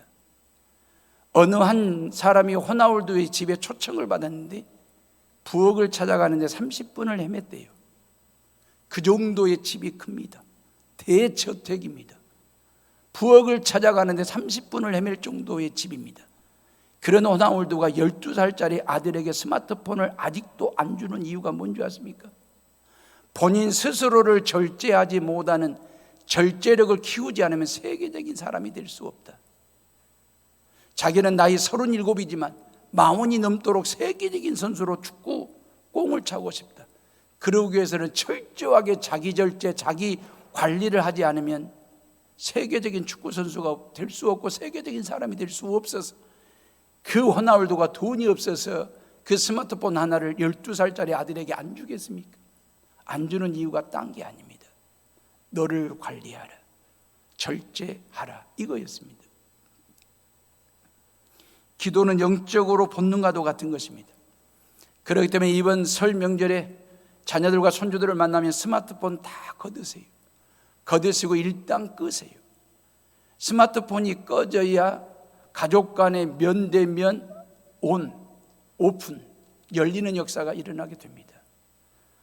[SPEAKER 1] 어느 한 사람이 호나울두의 집에 초청을 받았는데 부엌을 찾아가는데 30분을 헤맸대요. 그 정도의 집이 큽니다. 대저택입니다. 부엌을 찾아가는데 30분을 헤맬 정도의 집입니다. 그런 호나울두가 12살짜리 아들에게 스마트폰을 아직도 안 주는 이유가 뭔지 아십니까? 본인 스스로를 절제하지 못하는, 절제력을 키우지 않으면 세계적인 사람이 될 수 없다. 자기는 나이 37이지만 40이 넘도록 세계적인 선수로 축구 공을 차고 싶다. 그러기 위해서는 철저하게 자기 절제, 자기 관리를 하지 않으면 세계적인 축구 선수가 될 수 없고 세계적인 사람이 될 수 없어서, 그 호나울두가 돈이 없어서 그 스마트폰 하나를 12살짜리 아들에게 안 주겠습니까? 안 주는 이유가 딴 게 아닙니다. 너를 관리하라, 절제하라, 이거였습니다. 기도는 영적으로 본능과도 같은 것입니다. 그렇기 때문에 이번 설 명절에 자녀들과 손주들을 만나면 스마트폰 다 거두세요. 거두시고 일단 끄세요. 스마트폰이 꺼져야 가족 간의 면대면 오픈, 열리는 역사가 일어나게 됩니다.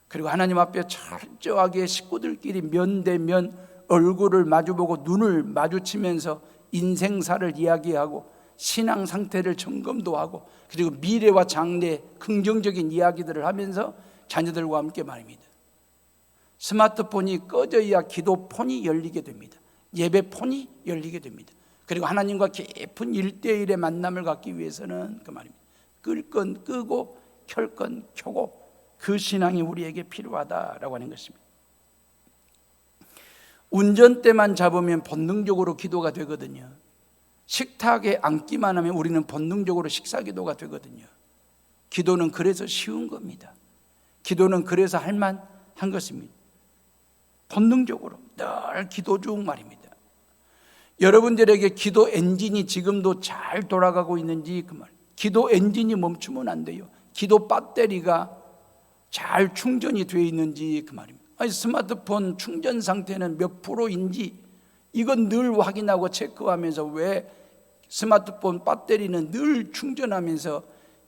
[SPEAKER 1] 그리고 하나님 앞에 철저하게 식구들끼리 면대면 얼굴을 마주보고 눈을 마주치면서 인생사를 이야기하고 신앙 상태를 점검도 하고, 그리고 미래와 장래 긍정적인 이야기들을 하면서 자녀들과 함께 말입니다. 스마트폰이 꺼져야 기도폰이 열리게 됩니다. 예배폰이 열리게 됩니다. 그리고 하나님과 깊은 1대1의 만남을 갖기 위해서는 그 말입니다. 끌 건 끄고 켤 건 켜고, 그 신앙이 우리에게 필요하다라고 하는 것입니다. 운전대만 잡으면 본능적으로 기도가 되거든요. 식탁에 앉기만 하면 우리는 본능적으로 식사기도가 되거든요. 기도는 그래서 쉬운 겁니다. 기도는 그래서 할 만한 것입니다. 본능적으로 늘 기도 중 말입니다. 여러분들에게 기도 엔진이 지금도 잘 돌아가고 있는지 그 말. 기도 엔진이 멈추면 안 돼요. 기도 배터리가 잘 충전이 되어 있는지 그 말입니다. 아니, 스마트폰 충전 상태는 몇 프로인지 이건 늘 확인하고 체크하면서 왜 스마트폰 배터리는 늘 충전하면서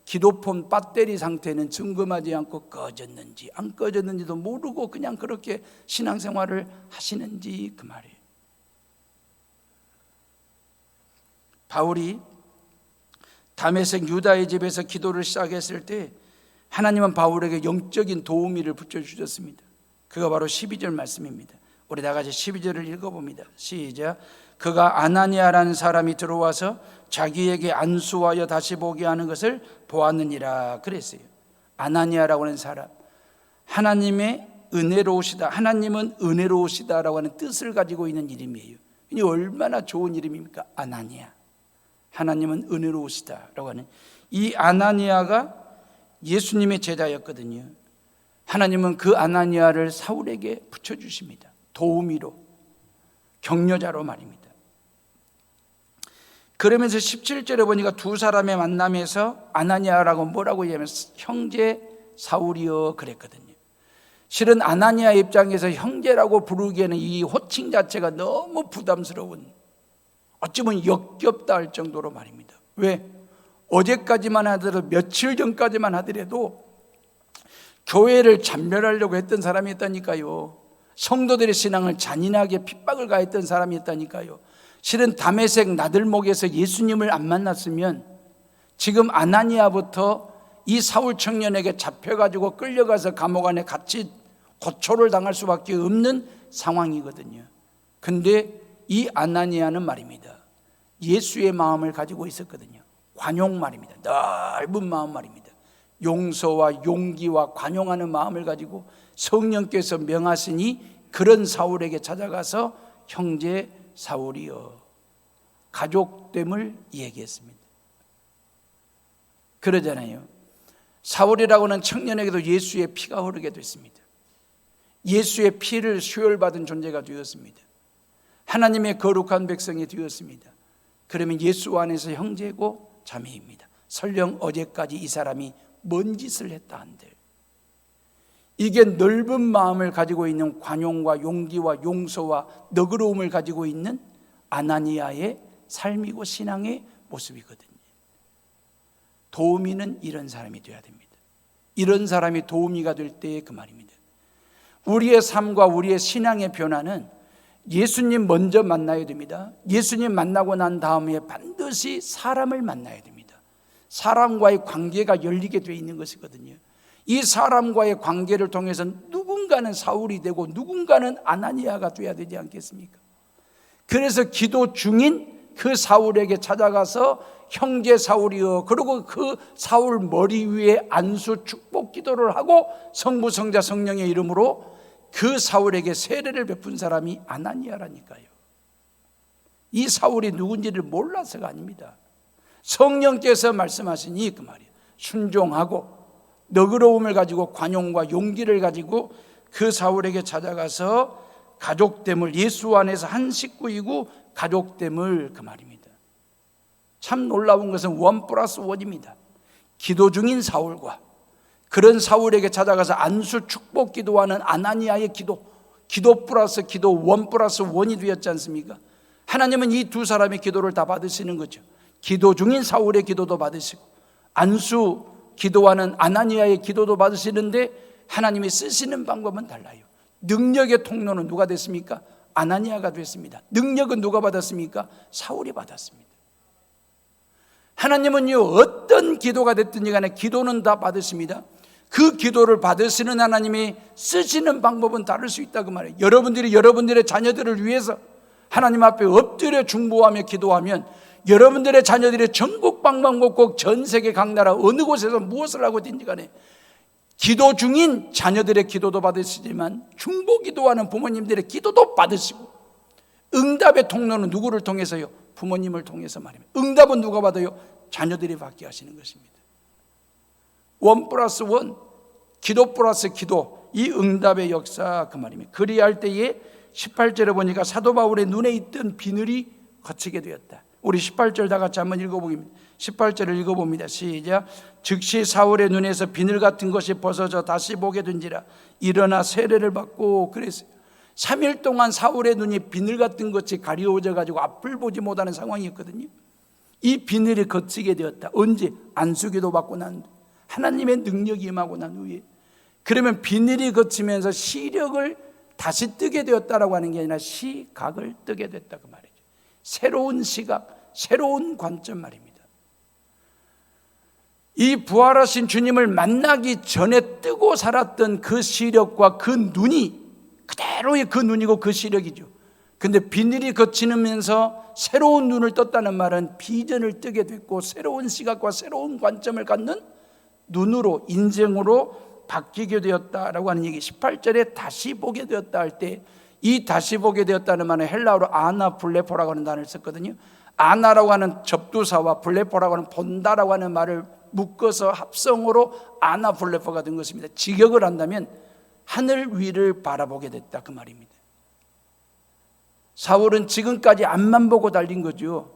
[SPEAKER 1] 기도폰 배터리 상태는 점검하지 않고 꺼졌는지 안 꺼졌는지도 모르고 그냥 그렇게 신앙생활을 하시는지 그 말이에요. 바울이 다메섹 유다의 집에서 기도를 시작했을 때 하나님은 바울에게 영적인 도우미를 붙여주셨습니다. 그가 바로 12절 말씀입니다. 우리 다 같이 12절을 읽어봅니다. 시작. 그가 아나니아라는 사람이 들어와서 자기에게 안수하여 다시 보게 하는 것을 보았느니라 그랬어요. 아나니아라고 하는 사람, 하나님의 은혜로우시다, 하나님은 은혜로우시다라고 하는 뜻을 가지고 있는 이름이에요. 이 얼마나 좋은 이름입니까? 아나니아, 하나님은 은혜로우시다라고 하는 이 아나니아가 예수님의 제자였거든요. 하나님은 그 아나니아를 사울에게 붙여주십니다. 도우미로, 격려자로 말입니다. 그러면서 17절에 보니까 두 사람의 만남에서 아나니아라고 뭐라고 얘기하면 형제 사울이여 그랬거든요. 실은 아나니아 입장에서 형제라고 부르기에는 이 호칭 자체가 너무 부담스러운, 어찌보면 역겹다 할 정도로 말입니다. 왜? 어제까지만 하더라도 며칠 전까지만 하더라도 교회를 잔멸하려고 했던 사람이 있다니까요. 성도들의 신앙을 잔인하게 핍박을 가했던 사람이 있다니까요. 실은 다메섹 나들목에서 예수님을 안 만났으면 지금 아나니아부터 이 사울 청년에게 잡혀가지고 끌려가서 감옥 안에 같이 고초를 당할 수밖에 없는 상황이거든요. 근데 이 아나니아는 말입니다, 예수의 마음을 가지고 있었거든요. 관용 말입니다. 넓은 마음 말입니다. 용서와 용기와 관용하는 마음을 가지고 성령께서 명하시니 그런 사울에게 찾아가서 형제 사울이여 가족됨을 얘기했습니다. 그러잖아요. 사울이라고 하는 청년에게도 예수의 피가 흐르게 됐습니다. 예수의 피를 수혈받은 존재가 되었습니다. 하나님의 거룩한 백성이 되었습니다. 그러면 예수 안에서 형제고 자매입니다. 설령 어제까지 이 사람이 뭔 짓을 했다 한들 이게 넓은 마음을 가지고 있는 관용과 용기와 용서와 너그러움을 가지고 있는 아나니아의 삶이고 신앙의 모습이거든요. 도우미는 이런 사람이 되어야 됩니다. 이런 사람이 도우미가 될 때의 그 말입니다. 우리의 삶과 우리의 신앙의 변화는 예수님 먼저 만나야 됩니다. 예수님 만나고 난 다음에 반드시 사람을 만나야 됩니다. 사람과의 관계가 열리게 되어 있는 것이거든요. 이 사람과의 관계를 통해서 누군가는 사울이 되고 누군가는 아나니아가 되어야 되지 않겠습니까? 그래서 기도 중인 그 사울에게 찾아가서 형제 사울이여, 그리고 그 사울 머리 위에 안수 축복 기도를 하고 성부 성자 성령의 이름으로 그 사울에게 세례를 베푼 사람이 아나니아라니까요. 이 사울이 누군지를 몰라서가 아닙니다. 성령께서 말씀하시니 그 말이에요. 순종하고 너그러움을 가지고 관용과 용기를 가지고 그 사울에게 찾아가서 가족됨을, 예수 안에서 한 식구이고 가족됨을 그 말입니다. 참 놀라운 것은 1+1입니다. 기도 중인 사울과 그런 사울에게 찾아가서 안수 축복 기도하는 아나니아의 기도 플러스 기도 1+1이 되었지 않습니까? 하나님은 이 두 사람의 기도를 다 받으시는 거죠. 기도 중인 사울의 기도도 받으시고 안수 기도하는 아나니아의 기도도 받으시는데 하나님이 쓰시는 방법은 달라요. 능력의 통로는 누가 됐습니까? 아나니아가 됐습니다. 능력은 누가 받았습니까? 사울이 받았습니다. 하나님은요, 어떤 기도가 됐든지 간에 기도는 다 받으십니다. 그 기도를 받으시는 하나님이 쓰시는 방법은 다를 수 있다고 말해요. 여러분들이 여러분들의 자녀들을 위해서 하나님 앞에 엎드려 중보하며 기도하면 여러분들의 자녀들이 전국 방방곡곡 전 세계 각 나라 어느 곳에서 무엇을 하고 있든지 간에 기도 중인 자녀들의 기도도 받으시지만 중보 기도하는 부모님들의 기도도 받으시고, 응답의 통로는 누구를 통해서요? 부모님을 통해서 말입니다. 응답은 누가 받아요? 자녀들이 받게 하시는 것입니다. 1+1, 기도 플러스 기도, 이 응답의 역사 그 말입니다. 그리할 때에 18절에 보니까 사도 바울의 눈에 있던 비늘이 거치게 되었다. 우리 18절 다 같이 한번 읽어보겠습니다. 18절을 읽어봅니다. 시작. 즉시 사울의 눈에서 비늘 같은 것이 벗어져 다시 보게 된지라 일어나 세례를 받고 그랬어요. 3일 동안 사울의 눈이 비늘 같은 것이 가려워져 가지고 앞을 보지 못하는 상황이었거든요. 이 비늘이 거치게 되었다. 언제? 안수기도 받고 난 하나님의 능력이 임하고 난 후에. 그러면 비늘이 거치면서 시력을 다시 뜨게 되었다라고 하는 게 아니라 시각을 뜨게 됐다 그 말이죠. 새로운 시각, 새로운 관점 말입니다. 이 부활하신 주님을 만나기 전에 뜨고 살았던 그 시력과 그 눈이 그대로의 그 눈이고 그 시력이죠. 근데 비늘이 거치면서 새로운 눈을 떴다는 말은 비전을 뜨게 됐고 새로운 시각과 새로운 관점을 갖는 눈으로, 인생으로 바뀌게 되었다라고 하는 얘기. 18절에 다시 보게 되었다 할 때 이 다시 보게 되었다는 말은 헬라어로 아나 블레포라고 하는 단어를 썼거든요. 아나라고 하는 접두사와 블레포라고 하는 본다라고 하는 말을 묶어서 합성으로 아나 블레포가 된 것입니다. 직역을 한다면 하늘 위를 바라보게 됐다 그 말입니다. 사울은 지금까지 앞만 보고 달린 거죠.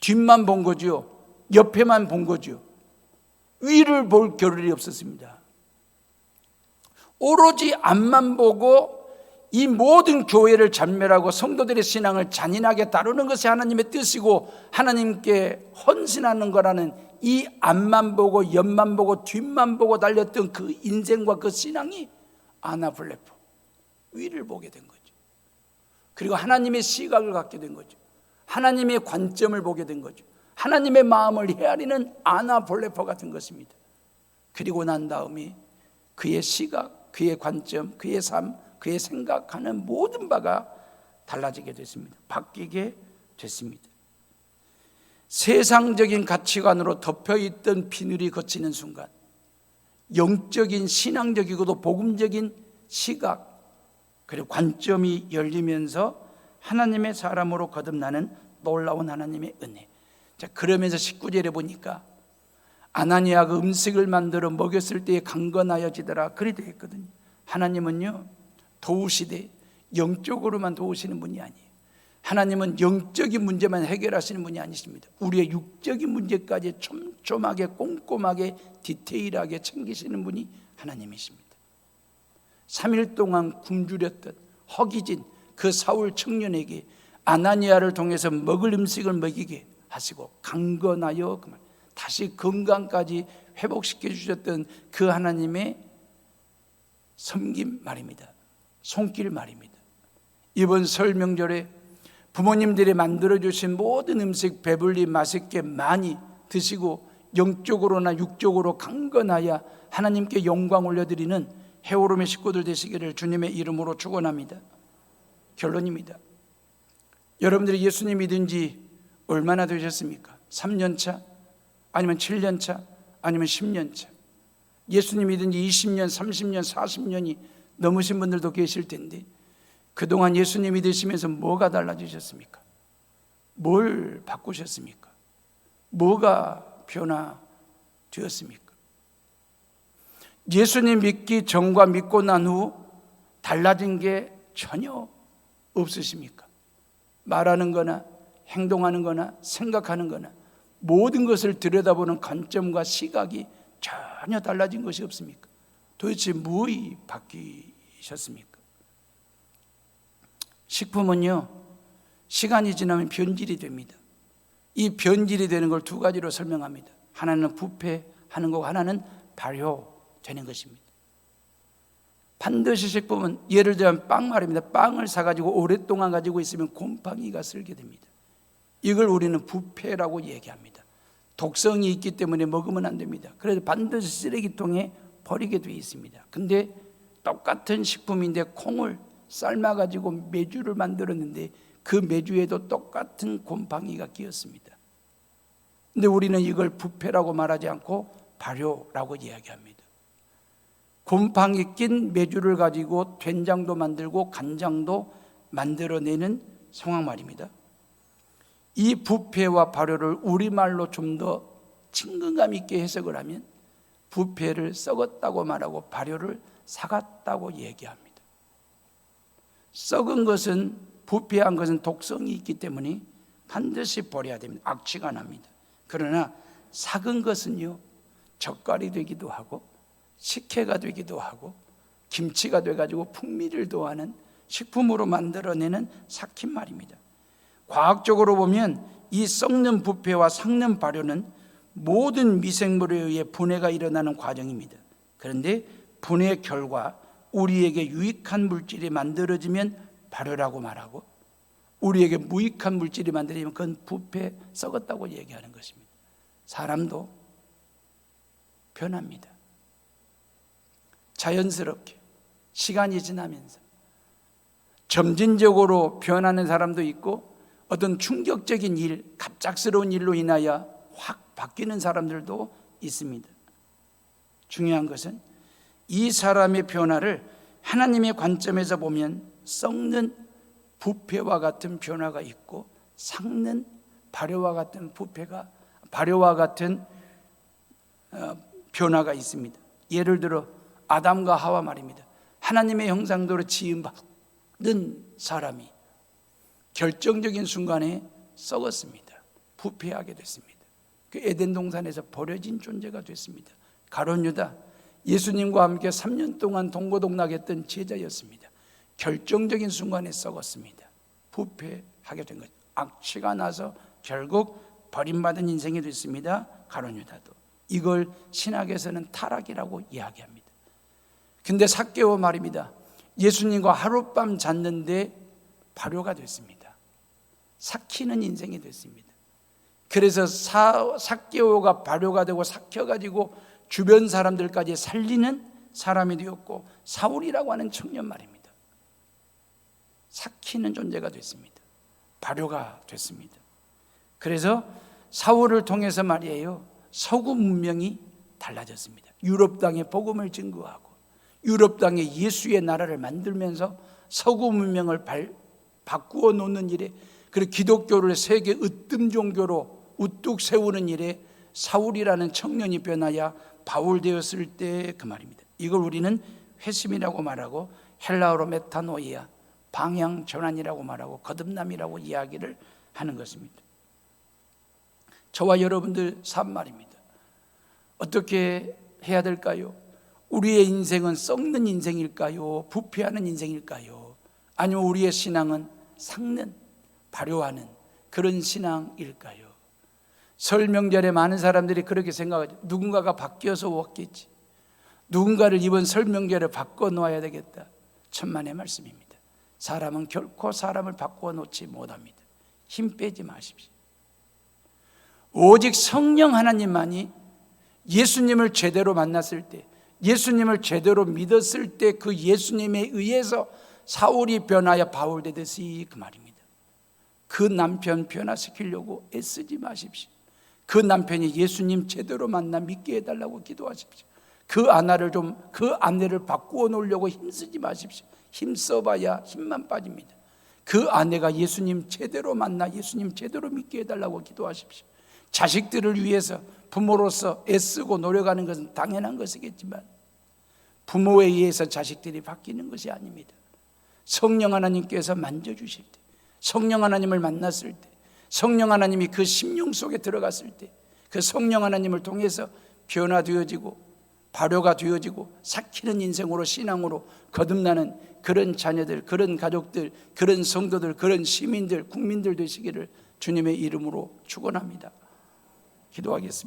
[SPEAKER 1] 뒷만 본 거죠. 옆에만 본 거죠. 위를 볼 겨를이 없었습니다. 오로지 앞만 보고 이 모든 교회를 잔멸하고 성도들의 신앙을 잔인하게 다루는 것이 하나님의 뜻이고 하나님께 헌신하는 거라는 이 앞만 보고 옆만 보고 뒷만 보고 달렸던 그 인생과 그 신앙이 아나블레포, 위를 보게 된 거죠. 그리고 하나님의 시각을 갖게 된 거죠. 하나님의 관점을 보게 된 거죠. 하나님의 마음을 헤아리는 아나블레포 같은 것입니다. 그리고 난 다음에 그의 시각, 그의 관점, 그의 삶, 그의 생각하는 모든 바가 달라지게 됐습니다. 바뀌게 됐습니다. 세상적인 가치관으로 덮여있던 비늘이 거치는 순간 영적인 신앙적이고도 복음적인 시각 그리고 관점이 열리면서 하나님의 사람으로 거듭나는 놀라운 하나님의 은혜. 자, 그러면서 19절에 보니까 아나니아가 음식을 만들어 먹였을 때에 강건하여지더라 그리 되어 있거든요. 하나님은요 도우시되 영적으로만 도우시는 분이 아니에요. 하나님은 영적인 문제만 해결하시는 분이 아니십니다. 우리의 육적인 문제까지 촘촘하게 꼼꼼하게 디테일하게 챙기시는 분이 하나님이십니다. 3일 동안 굶주렸던 허기진 그 사울 청년에게 아나니아를 통해서 먹을 음식을 먹이게 하시고 강건하여 다시 건강까지 회복시켜 주셨던 그 하나님의 섬김 말입니다. 손길 말입니다. 이번 설 명절에 부모님들이 만들어주신 모든 음식 배불리 맛있게 많이 드시고 영적으로나 육적으로 강건하여 하나님께 영광 올려드리는 해오름의 식구들 되시기를 주님의 이름으로 축원합니다. 결론입니다. 여러분들이 예수님 믿은 지 얼마나 되셨습니까? 3년차? 아니면 7년차? 아니면 10년차? 예수님 믿은 지 20년, 30년, 40년이 넘으신 분들도 계실 텐데 그동안 예수님 믿으시면서 뭐가 달라지셨습니까? 뭘 바꾸셨습니까? 뭐가 변화되었습니까? 예수님 믿기 전과 믿고 난 후 달라진 게 전혀 없으십니까? 말하는 거나 행동하는 거나 생각하는 거나 모든 것을 들여다보는 관점과 시각이 전혀 달라진 것이 없습니까? 도대체 무엇이 바뀌셨습니까? 식품은요 시간이 지나면 변질이 됩니다. 이 변질이 되는 걸 두 가지로 설명합니다. 하나는 부패하는 거고 하나는 발효되는 것입니다. 반드시 식품은 예를 들면 빵 말입니다. 빵을 사가지고 오랫동안 가지고 있으면 곰팡이가 슬게 됩니다. 이걸 우리는 부패라고 얘기합니다. 독성이 있기 때문에 먹으면 안 됩니다. 그래서 반드시 쓰레기통에 버리게 되어 있습니다. 근데 똑같은 식품인데 콩을 삶아가지고 메주를 만들었는데 그 메주에도 똑같은 곰팡이가 끼었습니다. 근데 우리는 이걸 부패라고 말하지 않고 발효라고 이야기합니다. 곰팡이 낀 메주를 가지고 된장도 만들고 간장도 만들어내는 상황 말입니다. 이 부패와 발효를 우리말로 좀 더 친근감 있게 해석을 하면 부패를 썩었다고 말하고 발효를 삭았다고 얘기합니다. 썩은 것은 부패한 것은 독성이 있기 때문에 반드시 버려야 됩니다. 악취가 납니다. 그러나 삭은 것은요 젓갈이 되기도 하고 식혜가 되기도 하고 김치가 돼가지고 풍미를 더하는 식품으로 만들어내는 삭힌 말입니다. 과학적으로 보면 이 썩는 부패와 삭는 발효는 모든 미생물에 의해 분해가 일어나는 과정입니다. 그런데 분해의 결과 우리에게 유익한 물질이 만들어지면 발효라고 말하고, 우리에게 무익한 물질이 만들어지면 그건 부패, 썩었다고 얘기하는 것입니다. 사람도 변합니다. 자연스럽게 시간이 지나면서 점진적으로 변하는 사람도 있고, 어떤 충격적인 일, 갑작스러운 일로 인하여 확 바뀌는 사람들도 있습니다. 중요한 것은 이 사람의 변화를 하나님의 관점에서 보면 썩는 부패와 같은 변화가 있고, 삭는 발효와 같은 변화가 있습니다. 예를 들어 아담과 하와 말입니다. 하나님의 형상대로 지음받은 사람이 결정적인 순간에 썩었습니다. 부패하게 됐습니다. 그 에덴 동산에서 버려진 존재가 됐습니다. 가룟 유다, 예수님과 함께 3년 동안 동고동락했던 제자였습니다. 결정적인 순간에 썩었습니다. 부패하게 된 거죠. 악취가 나서 결국 버림받은 인생이 됐습니다. 가룟 유다도. 이걸 신학에서는 타락이라고 이야기합니다. 근데 삭개오 말입니다. 예수님과 하룻밤 잤는데 발효가 됐습니다. 삭히는 인생이 됐습니다. 그래서 삭개오가 발효가 되고 삭혀가지고 주변 사람들까지 살리는 사람이 되었고, 사울이라고 하는 청년 말입니다. 삭히는 존재가 됐습니다. 발효가 됐습니다. 그래서 사울을 통해서 말이에요, 서구 문명이 달라졌습니다. 유럽 땅에 복음을 증거하고 유럽 땅에 예수의 나라를 만들면서 서구 문명을 바꾸어 놓는 일에, 그리고 기독교를 세계 으뜸 종교로 우뚝 세우는 일에 사울이라는 청년이 변하여 바울 되었을 때 그 말입니다. 이걸 우리는 회심이라고 말하고, 헬라어로 메타노이아, 방향 전환이라고 말하고, 거듭남이라고 이야기를 하는 것입니다. 저와 여러분들 삶 말입니다. 어떻게 해야 될까요? 우리의 인생은 썩는 인생일까요? 부패하는 인생일까요? 아니면 우리의 신앙은 삭는, 발효하는 그런 신앙일까요? 설 명절에 많은 사람들이 그렇게 생각하죠. 누군가가 바뀌어서 왔겠지. 누군가를 이번 설 명절에 바꿔놓아야 되겠다. 천만의 말씀입니다. 사람은 결코 사람을 바꿔놓지 못합니다. 힘 빼지 마십시오. 오직 성령 하나님만이 예수님을 제대로 만났을 때, 예수님을 제대로 믿었을 때 그 예수님에 의해서 사울이 변하여 바울 되듯이 그 말입니다. 그 남편 변화시키려고 애쓰지 마십시오. 그 남편이 예수님 제대로 만나 믿게 해달라고 기도하십시오. 그 아내를 바꾸어 놓으려고 힘쓰지 마십시오. 힘써봐야 힘만 빠집니다. 그 아내가 예수님 제대로 만나 예수님 제대로 믿게 해달라고 기도하십시오. 자식들을 위해서 부모로서 애쓰고 노력하는 것은 당연한 것이겠지만, 부모에 의해서 자식들이 바뀌는 것이 아닙니다. 성령 하나님께서 만져주실 때, 성령 하나님을 만났을 때, 성령 하나님이 그 심령 속에 들어갔을 때, 그 성령 하나님을 통해서 변화되어지고 발효가 되어지고 삭히는 인생으로, 신앙으로 거듭나는 그런 자녀들, 그런 가족들, 그런 성도들, 그런 시민들, 국민들 되시기를 주님의 이름으로 축원합니다. 기도하겠습니다.